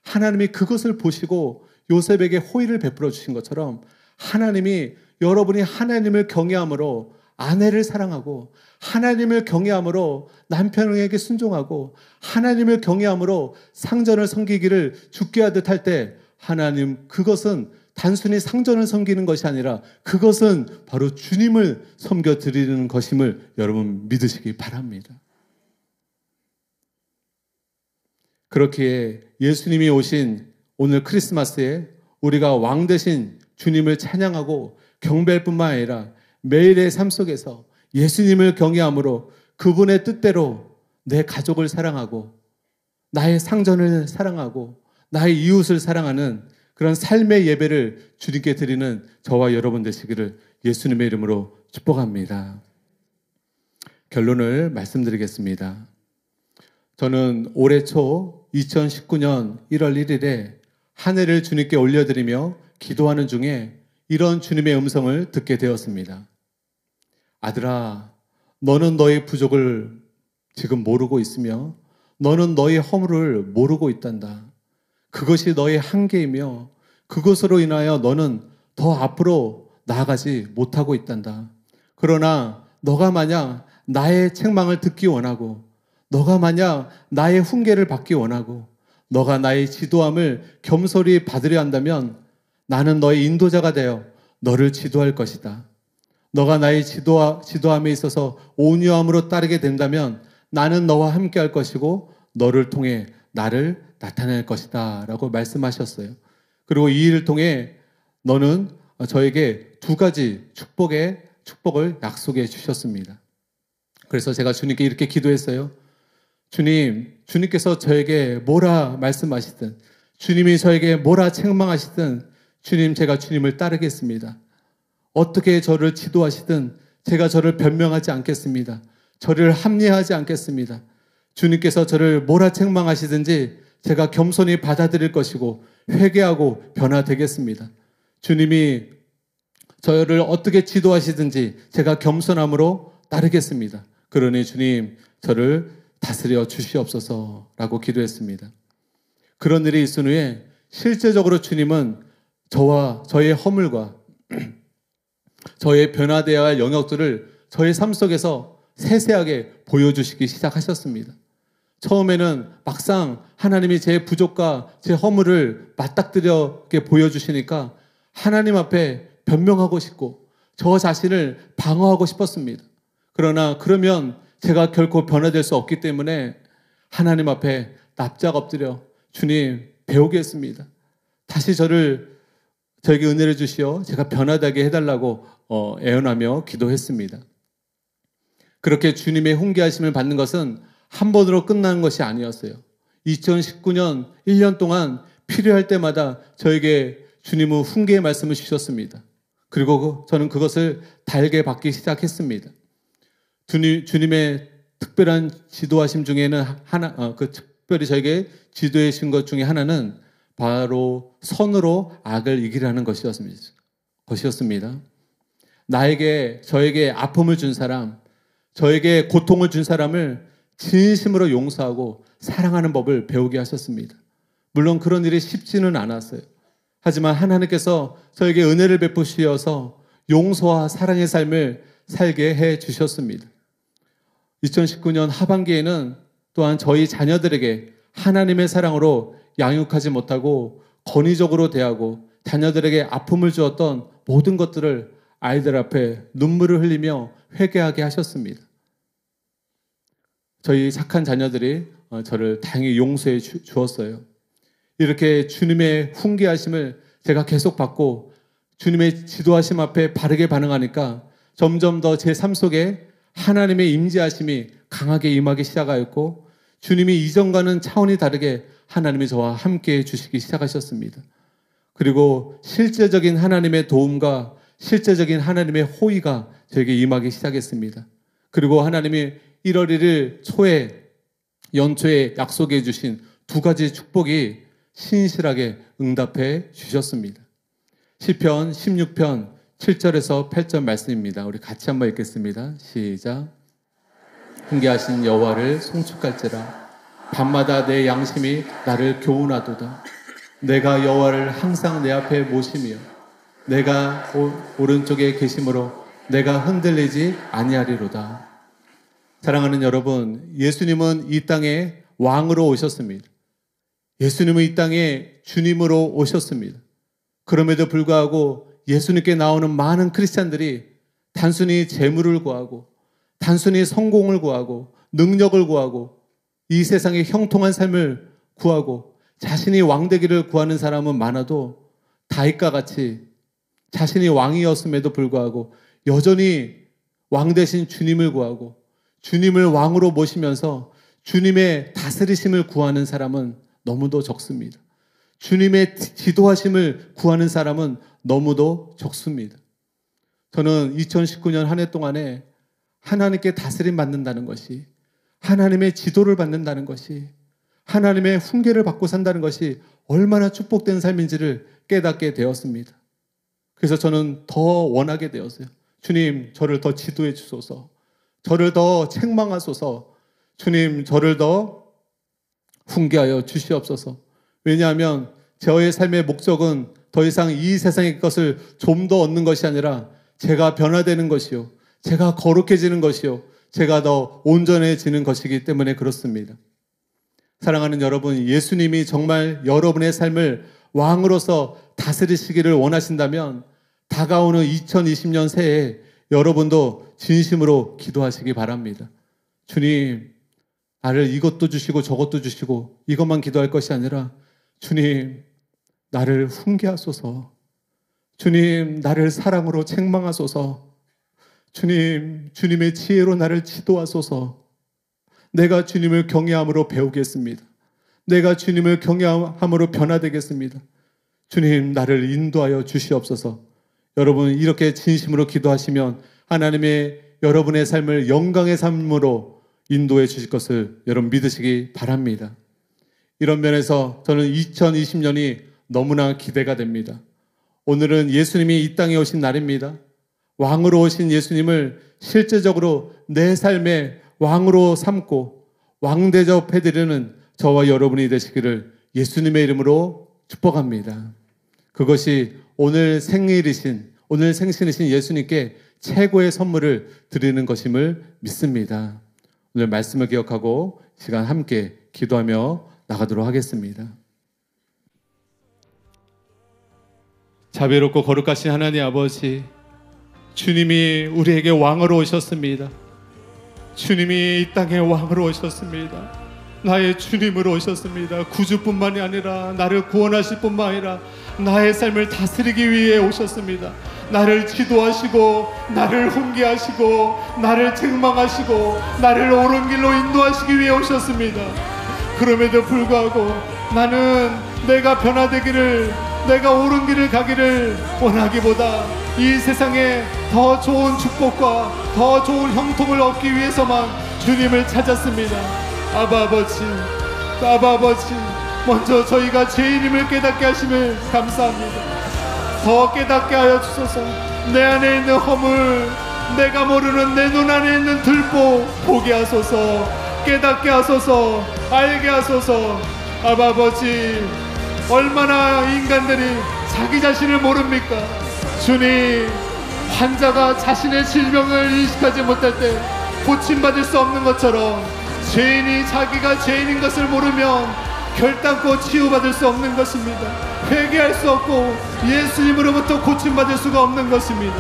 하나님이 그것을 보시고 요셉에게 호의를 베풀어 주신 것처럼 하나님이 여러분이 하나님을 경외함으로 아내를 사랑하고 하나님을 경외함으로 남편에게 순종하고 하나님을 경외함으로 상전을 섬기기를 죽게 하듯 할 때 하나님 그것은 단순히 상전을 섬기는 것이 아니라 그것은 바로 주님을 섬겨드리는 것임을 여러분 믿으시기 바랍니다. 그렇기에 예수님이 오신 오늘 크리스마스에 우리가 왕 대신 주님을 찬양하고 경배할 뿐만 아니라 매일의 삶 속에서 예수님을 경외함으로 그분의 뜻대로 내 가족을 사랑하고 나의 상전을 사랑하고 나의 이웃을 사랑하는 그런 삶의 예배를 주님께 드리는 저와 여러분 되시기를 예수님의 이름으로 축복합니다. 결론을 말씀드리겠습니다. 저는 올해 초 2019년 1월 1일에 한 해를 주님께 올려드리며 기도하는 중에 이런 주님의 음성을 듣게 되었습니다. 아들아, 너는 너의 부족을 지금 모르고 있으며 너는 너의 허물을 모르고 있단다. 그것이 너의 한계이며 그것으로 인하여 너는 더 앞으로 나아가지 못하고 있단다. 그러나 너가 만약 나의 책망을 듣기 원하고 너가 만약 나의 훈계를 받기 원하고 너가 나의 지도함을 겸손히 받으려 한다면 나는 너의 인도자가 되어 너를 지도할 것이다. 너가 나의 지도함에 있어서 온유함으로 따르게 된다면 나는 너와 함께 할 것이고 너를 통해 나를 나타낼 것이다 라고 말씀하셨어요. 그리고 이 일을 통해 너는 저에게 두 가지 축복을 약속해 주셨습니다. 그래서 제가 주님께 이렇게 기도했어요. 주님께서 저에게 뭐라 말씀하시든 주님이 저에게 뭐라 책망하시든 주님, 제가 주님을 따르겠습니다. 어떻게 저를 지도하시든 제가 저를 변명하지 않겠습니다. 저를 합리화하지 않겠습니다. 주님께서 저를 뭐라 책망하시든지 제가 겸손히 받아들일 것이고 회개하고 변화되겠습니다. 주님이 저를 어떻게 지도하시든지 제가 겸손함으로 따르겠습니다. 그러니 주님, 저를 다스려 주시옵소서라고 기도했습니다. 그런 일이 있은 후에 실제적으로 주님은 저와 저의 허물과 저의 변화되어야 할 영역들을 저의 삶 속에서 세세하게 보여주시기 시작하셨습니다. 처음에는 막상 하나님이 제 부족과 제 허물을 맞닥뜨려 보여주시니까 하나님 앞에 변명하고 싶고 저 자신을 방어하고 싶었습니다. 그러나 그러면 제가 결코 변화될 수 없기 때문에 하나님 앞에 납작 엎드려 주님 배우겠습니다. 다시 저에게 은혜를 주시어 제가 변화되게 해달라고 애원하며 기도했습니다. 그렇게 주님의 훈계하심을 받는 것은 한 번으로 끝나는 것이 아니었어요. 2019년 1년 동안 필요할 때마다 저에게 주님은 훈계의 말씀을 주셨습니다. 그리고 저는 그것을 달게 받기 시작했습니다. 주님의 특별한 지도하심 중에는 특별히 저에게 지도해 주신 것 중에 하나는 바로 선으로 악을 이기라는 것이었습니다. 저에게 아픔을 준 사람, 저에게 고통을 준 사람을 진심으로 용서하고 사랑하는 법을 배우게 하셨습니다. 물론 그런 일이 쉽지는 않았어요. 하지만 하나님께서 저에게 은혜를 베푸시어서 용서와 사랑의 삶을 살게 해 주셨습니다. 2019년 하반기에는 또한 저희 자녀들에게 하나님의 사랑으로 양육하지 못하고 권위적으로 대하고 자녀들에게 아픔을 주었던 모든 것들을 아이들 앞에 눈물을 흘리며 회개하게 하셨습니다. 저희 착한 자녀들이 저를 다행히 용서해 주었어요. 이렇게 주님의 훈계하심을 제가 계속 받고 주님의 지도하심 앞에 바르게 반응하니까 점점 더 제 삶 속에 하나님의 임재하심이 강하게 임하기 시작하였고 주님이 이전과는 차원이 다르게 하나님이 저와 함께해 주시기 시작하셨습니다. 그리고 실제적인 하나님의 도움과 실제적인 하나님의 호의가 저에게 임하기 시작했습니다. 그리고 하나님이 1월 1일 초에 연초에 약속해 주신 두 가지 축복이 신실하게 응답해 주셨습니다. 시편 16편 7절에서 8절 말씀입니다. 우리 같이 한번 읽겠습니다. 시작. 훈계하신 여호와를 송축할지라 밤마다 내 양심이 나를 교훈하도다. 내가 여호와를 항상 내 앞에 모시며 내가 오른쪽에 계심으로 내가 흔들리지 아니하리로다. 사랑하는 여러분, 예수님은 이 땅에 왕으로 오셨습니다. 예수님은 이 땅에 주님으로 오셨습니다. 그럼에도 불구하고 예수님께 나오는 많은 크리스찬들이 단순히 재물을 구하고 단순히 성공을 구하고 능력을 구하고 이 세상의 형통한 삶을 구하고 자신이 왕되기를 구하는 사람은 많아도 다윗과 같이 자신이 왕이었음에도 불구하고 여전히 왕 대신 주님을 구하고 주님을 왕으로 모시면서 주님의 다스리심을 구하는 사람은 너무도 적습니다. 주님의 지도하심을 구하는 사람은 너무도 적습니다. 저는 2019년 한 해 동안에 하나님께 다스림 받는다는 것이, 하나님의 지도를 받는다는 것이, 하나님의 훈계를 받고 산다는 것이 얼마나 축복된 삶인지를 깨닫게 되었습니다. 그래서 저는 더 원하게 되었어요. 주님, 저를 더 지도해 주소서. 저를 더 책망하소서. 주님, 저를 더 훈계하여 주시옵소서. 왜냐하면 저의 삶의 목적은 더 이상 이 세상의 것을 좀 더 얻는 것이 아니라 제가 변화되는 것이요, 제가 거룩해지는 것이요, 제가 더 온전해지는 것이기 때문에 그렇습니다. 사랑하는 여러분, 예수님이 정말 여러분의 삶을 왕으로서 다스리시기를 원하신다면 다가오는 2020년 새해 여러분도 진심으로 기도하시기 바랍니다. 주님, 나를 이것도 주시고 저것도 주시고 이것만 기도할 것이 아니라 주님, 나를 훈계하소서. 주님, 나를 사랑으로 책망하소서. 주님, 주님의 지혜로 나를 지도하소서. 내가 주님을 경외함으로 배우겠습니다. 내가 주님을 경외함으로 변화되겠습니다. 주님, 나를 인도하여 주시옵소서. 여러분, 이렇게 진심으로 기도하시면 하나님의 여러분의 삶을 영광의 삶으로 인도해 주실 것을 여러분 믿으시기 바랍니다. 이런 면에서 저는 2020년이 너무나 기대가 됩니다. 오늘은 예수님이 이 땅에 오신 날입니다. 왕으로 오신 예수님을 실제적으로 내 삶의 왕으로 삼고 왕 대접해드리는 저와 여러분이 되시기를 예수님의 이름으로 축복합니다. 그것이 오늘 생일이신, 오늘 생신이신 예수님께 최고의 선물을 드리는 것임을 믿습니다. 오늘 말씀을 기억하고 시간 함께 기도하며 나가도록 하겠습니다. 자비롭고 거룩하신 하나님 아버지, 주님이 우리에게 왕으로 오셨습니다. 주님이 이 땅에 왕으로 오셨습니다. 나의 주님으로 오셨습니다. 구주뿐만이 아니라 나를 구원하실 뿐만 아니라 나의 삶을 다스리기 위해 오셨습니다. 나를 지도하시고 나를 훈계하시고 나를 책망하시고 나를 옳은 길로 인도하시기 위해 오셨습니다. 그럼에도 불구하고 나는 내가 변화되기를, 내가 옳은 길을 가기를 원하기보다 이 세상에 더 좋은 축복과 더 좋은 형통을 얻기 위해서만 주님을 찾았습니다. 아바 아버지, 아바 아버지, 먼저 저희가 죄인임을 깨닫게 하심을 감사합니다. 더 깨닫게 하여 주소서. 내 안에 있는 허물, 내가 모르는 내 눈 안에 있는 들보 보게 하소서. 깨닫게 하소서. 알게 하소서. 아바 아버지, 얼마나 인간들이 자기 자신을 모릅니까? 주님, 환자가 자신의 질병을 인식하지 못할 때 고침받을 수 없는 것처럼 죄인이 자기가 죄인인 것을 모르면 결단코 치유받을 수 없는 것입니다. 회개할 수 없고 예수님으로부터 고침받을 수가 없는 것입니다.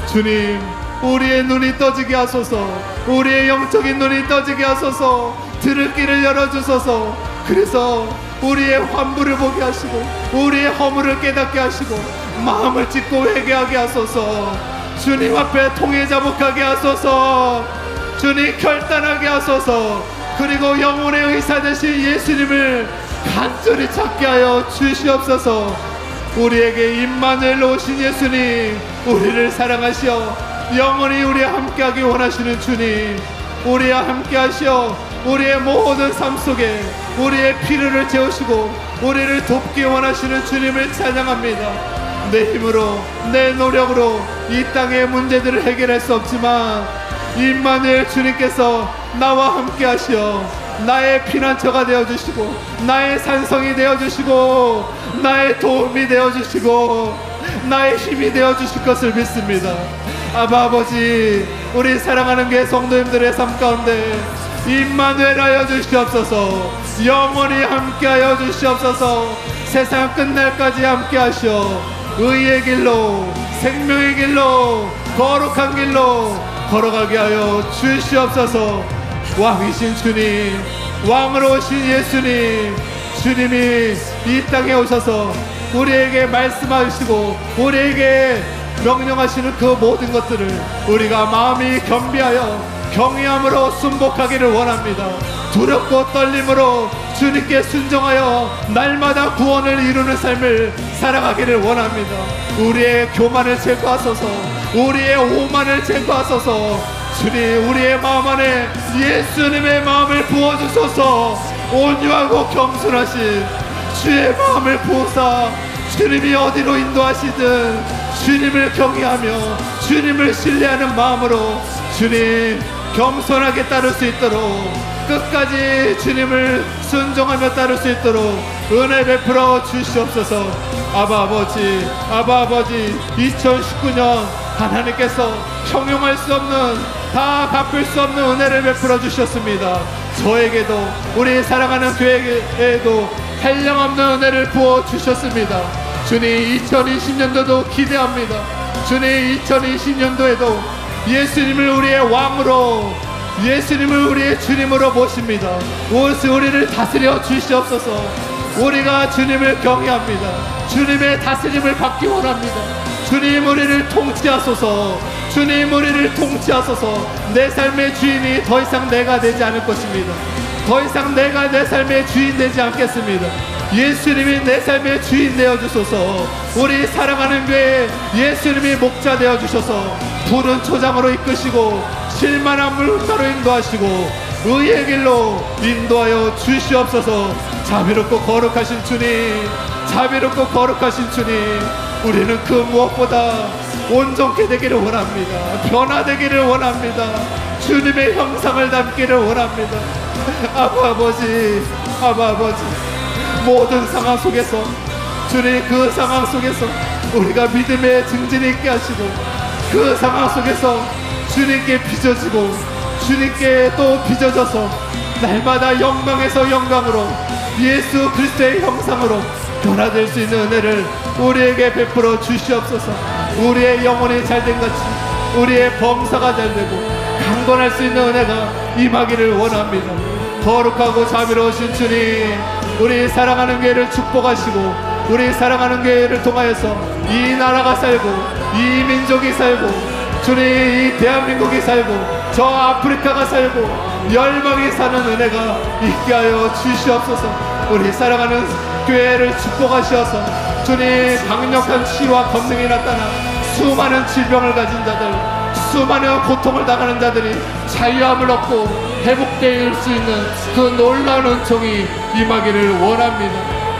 주님, 우리의 눈이 떠지게 하소서. 우리의 영적인 눈이 떠지게 하소서. 들을 길을 열어주소서. 그래서 우리의 환부를 보게 하시고 우리의 허물을 깨닫게 하시고 마음을 찢고 회개하게 하소서. 주님 앞에 통해 자복하게 하소서. 주님 결단하게 하소서. 그리고 영혼의 의사 되신 예수님을 간절히 찾게 하여 주시옵소서. 우리에게 임마누엘 오신 예수님, 우리를 사랑하시어 영원히 우리와 함께하기 원하시는 주님, 우리와 함께하시어 우리의 모든 삶 속에 우리의 필요를 채우시고 우리를 돕기 원하시는 주님을 찬양합니다. 내 힘으로 내 노력으로 이 땅의 문제들을 해결할 수 없지만 임마누엘 주님께서 나와 함께 하시어 나의 피난처가 되어주시고 나의 산성이 되어주시고 나의 도움이 되어주시고 나의 힘이 되어주실 것을 믿습니다. 아바 아버지, 우리 사랑하는 교회 성도님들의 삶 가운데 임마누엘 하여 주시옵소서. 영원히 함께 하여 주시옵소서. 세상 끝날까지 함께 하시어 의의 길로 생명의 길로 거룩한 길로 걸어가게 하여 주시옵소서. 왕이신 주님, 왕으로 오신 예수님, 주님이 이 땅에 오셔서 우리에게 말씀하시고 우리에게 명령하시는 그 모든 것들을 우리가 마음이 겸비하여 경외함으로 순복하기를 원합니다. 두렵고 떨림으로 주님께 순종하여 날마다 구원을 이루는 삶을 살아가기를 원합니다. 우리의 교만을 제거하소서. 우리의 오만을 제거하소서. 주님, 우리의 마음 안에 예수님의 마음을 부어주소서. 온유하고 겸손하신 주의 마음을 부어사 주님이 어디로 인도하시든 주님을 경외하며 주님을 신뢰하는 마음으로 주님 겸손하게 따를 수 있도록 끝까지 주님을 순종하며 따를 수 있도록 은혜 베풀어 주시옵소서. 아바 아버지, 아바 아버지, 2019년 하나님께서 형용할 수 없는, 다 갚을 수 없는 은혜를 베풀어 주셨습니다. 저에게도 우리 사랑하는 교회에도 한량없는 은혜를 부어 주셨습니다. 주님, 2020년도도 기대합니다. 주님, 2020년도에도 예수님을 우리의 왕으로, 예수님을 우리의 주님으로 모십니다. 우리를 다스려 주시옵소서. 우리가 주님을 경외합니다. 주님의 다스림을 받기 원합니다. 주님, 우리를 통치하소서. 주님, 우리를 통치하소서. 내 삶의 주인이 더 이상 내가 되지 않을 것입니다. 더 이상 내가 내 삶의 주인 되지 않겠습니다. 예수님이 내 삶의 주인 되어주소서. 우리 사랑하는 교회에 예수님이 목자 되어주셔서 푸른 초장으로 이끄시고 실만한 물가로 인도하시고 의의 길로 인도하여 주시옵소서. 자비롭고 거룩하신 주님, 자비롭고 거룩하신 주님, 우리는 그 무엇보다 온전케 되기를 원합니다. 변화되기를 원합니다. 주님의 형상을 담기를 원합니다. 아바 아버지, 아바 아버지, 모든 상황 속에서 주님, 그 상황 속에서 우리가 믿음의 증진이 있게 하시고 그 상황 속에서 주님께 빚어지고 주님께 또 빚어져서 날마다 영광에서 영광으로 예수 그리스도의 형상으로 변화될 수 있는 은혜를 우리에게 베풀어 주시옵소서. 우리의 영혼이 잘된 같이 우리의 범사가 잘되고 강건할 수 있는 은혜가 임하기를 원합니다. 거룩하고 자비로우신 주님, 우리 사랑하는 교회를 축복하시고 우리 사랑하는 교회를 통하여서 이 나라가 살고 이 민족이 살고 주님, 이 대한민국이 살고 저 아프리카가 살고 열방이 사는 은혜가 있게 하여 주시옵소서. 우리 사랑하는 교회를 축복하시어서 주님, 강력한 치유와 권능이 나타나 수많은 질병을 가진 자들, 수많은 고통을 당하는 자들이 자유함을 얻고 회복될 수 있는 그 놀라운 은총이 임하기를 원합니다.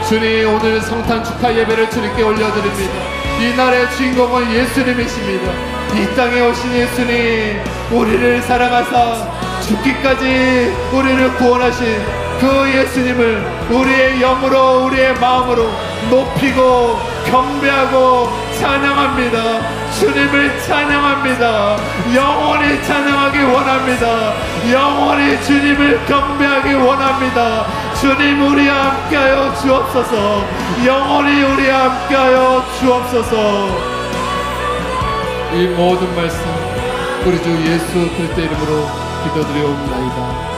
주님, 오늘 성탄 축하 예배를 주님께 올려드립니다. 이 날의 주인공은 예수님이십니다. 이 땅에 오신 예수님, 우리를 사랑하사 죽기까지 우리를 구원하신 그 예수님을 우리의 영으로 우리의 마음으로 높이고 경배하고 찬양합니다. 주님을 찬양합니다. 영원히 찬양하기 원합니다. 영원히 주님을 경배하기 원합니다. 주님 우리와 함께하여 주옵소서. 영원히 우리와 함께하여 주옵소서. 이 모든 말씀 우리 주 예수 그리스도 이름으로 기도드리옵나이다.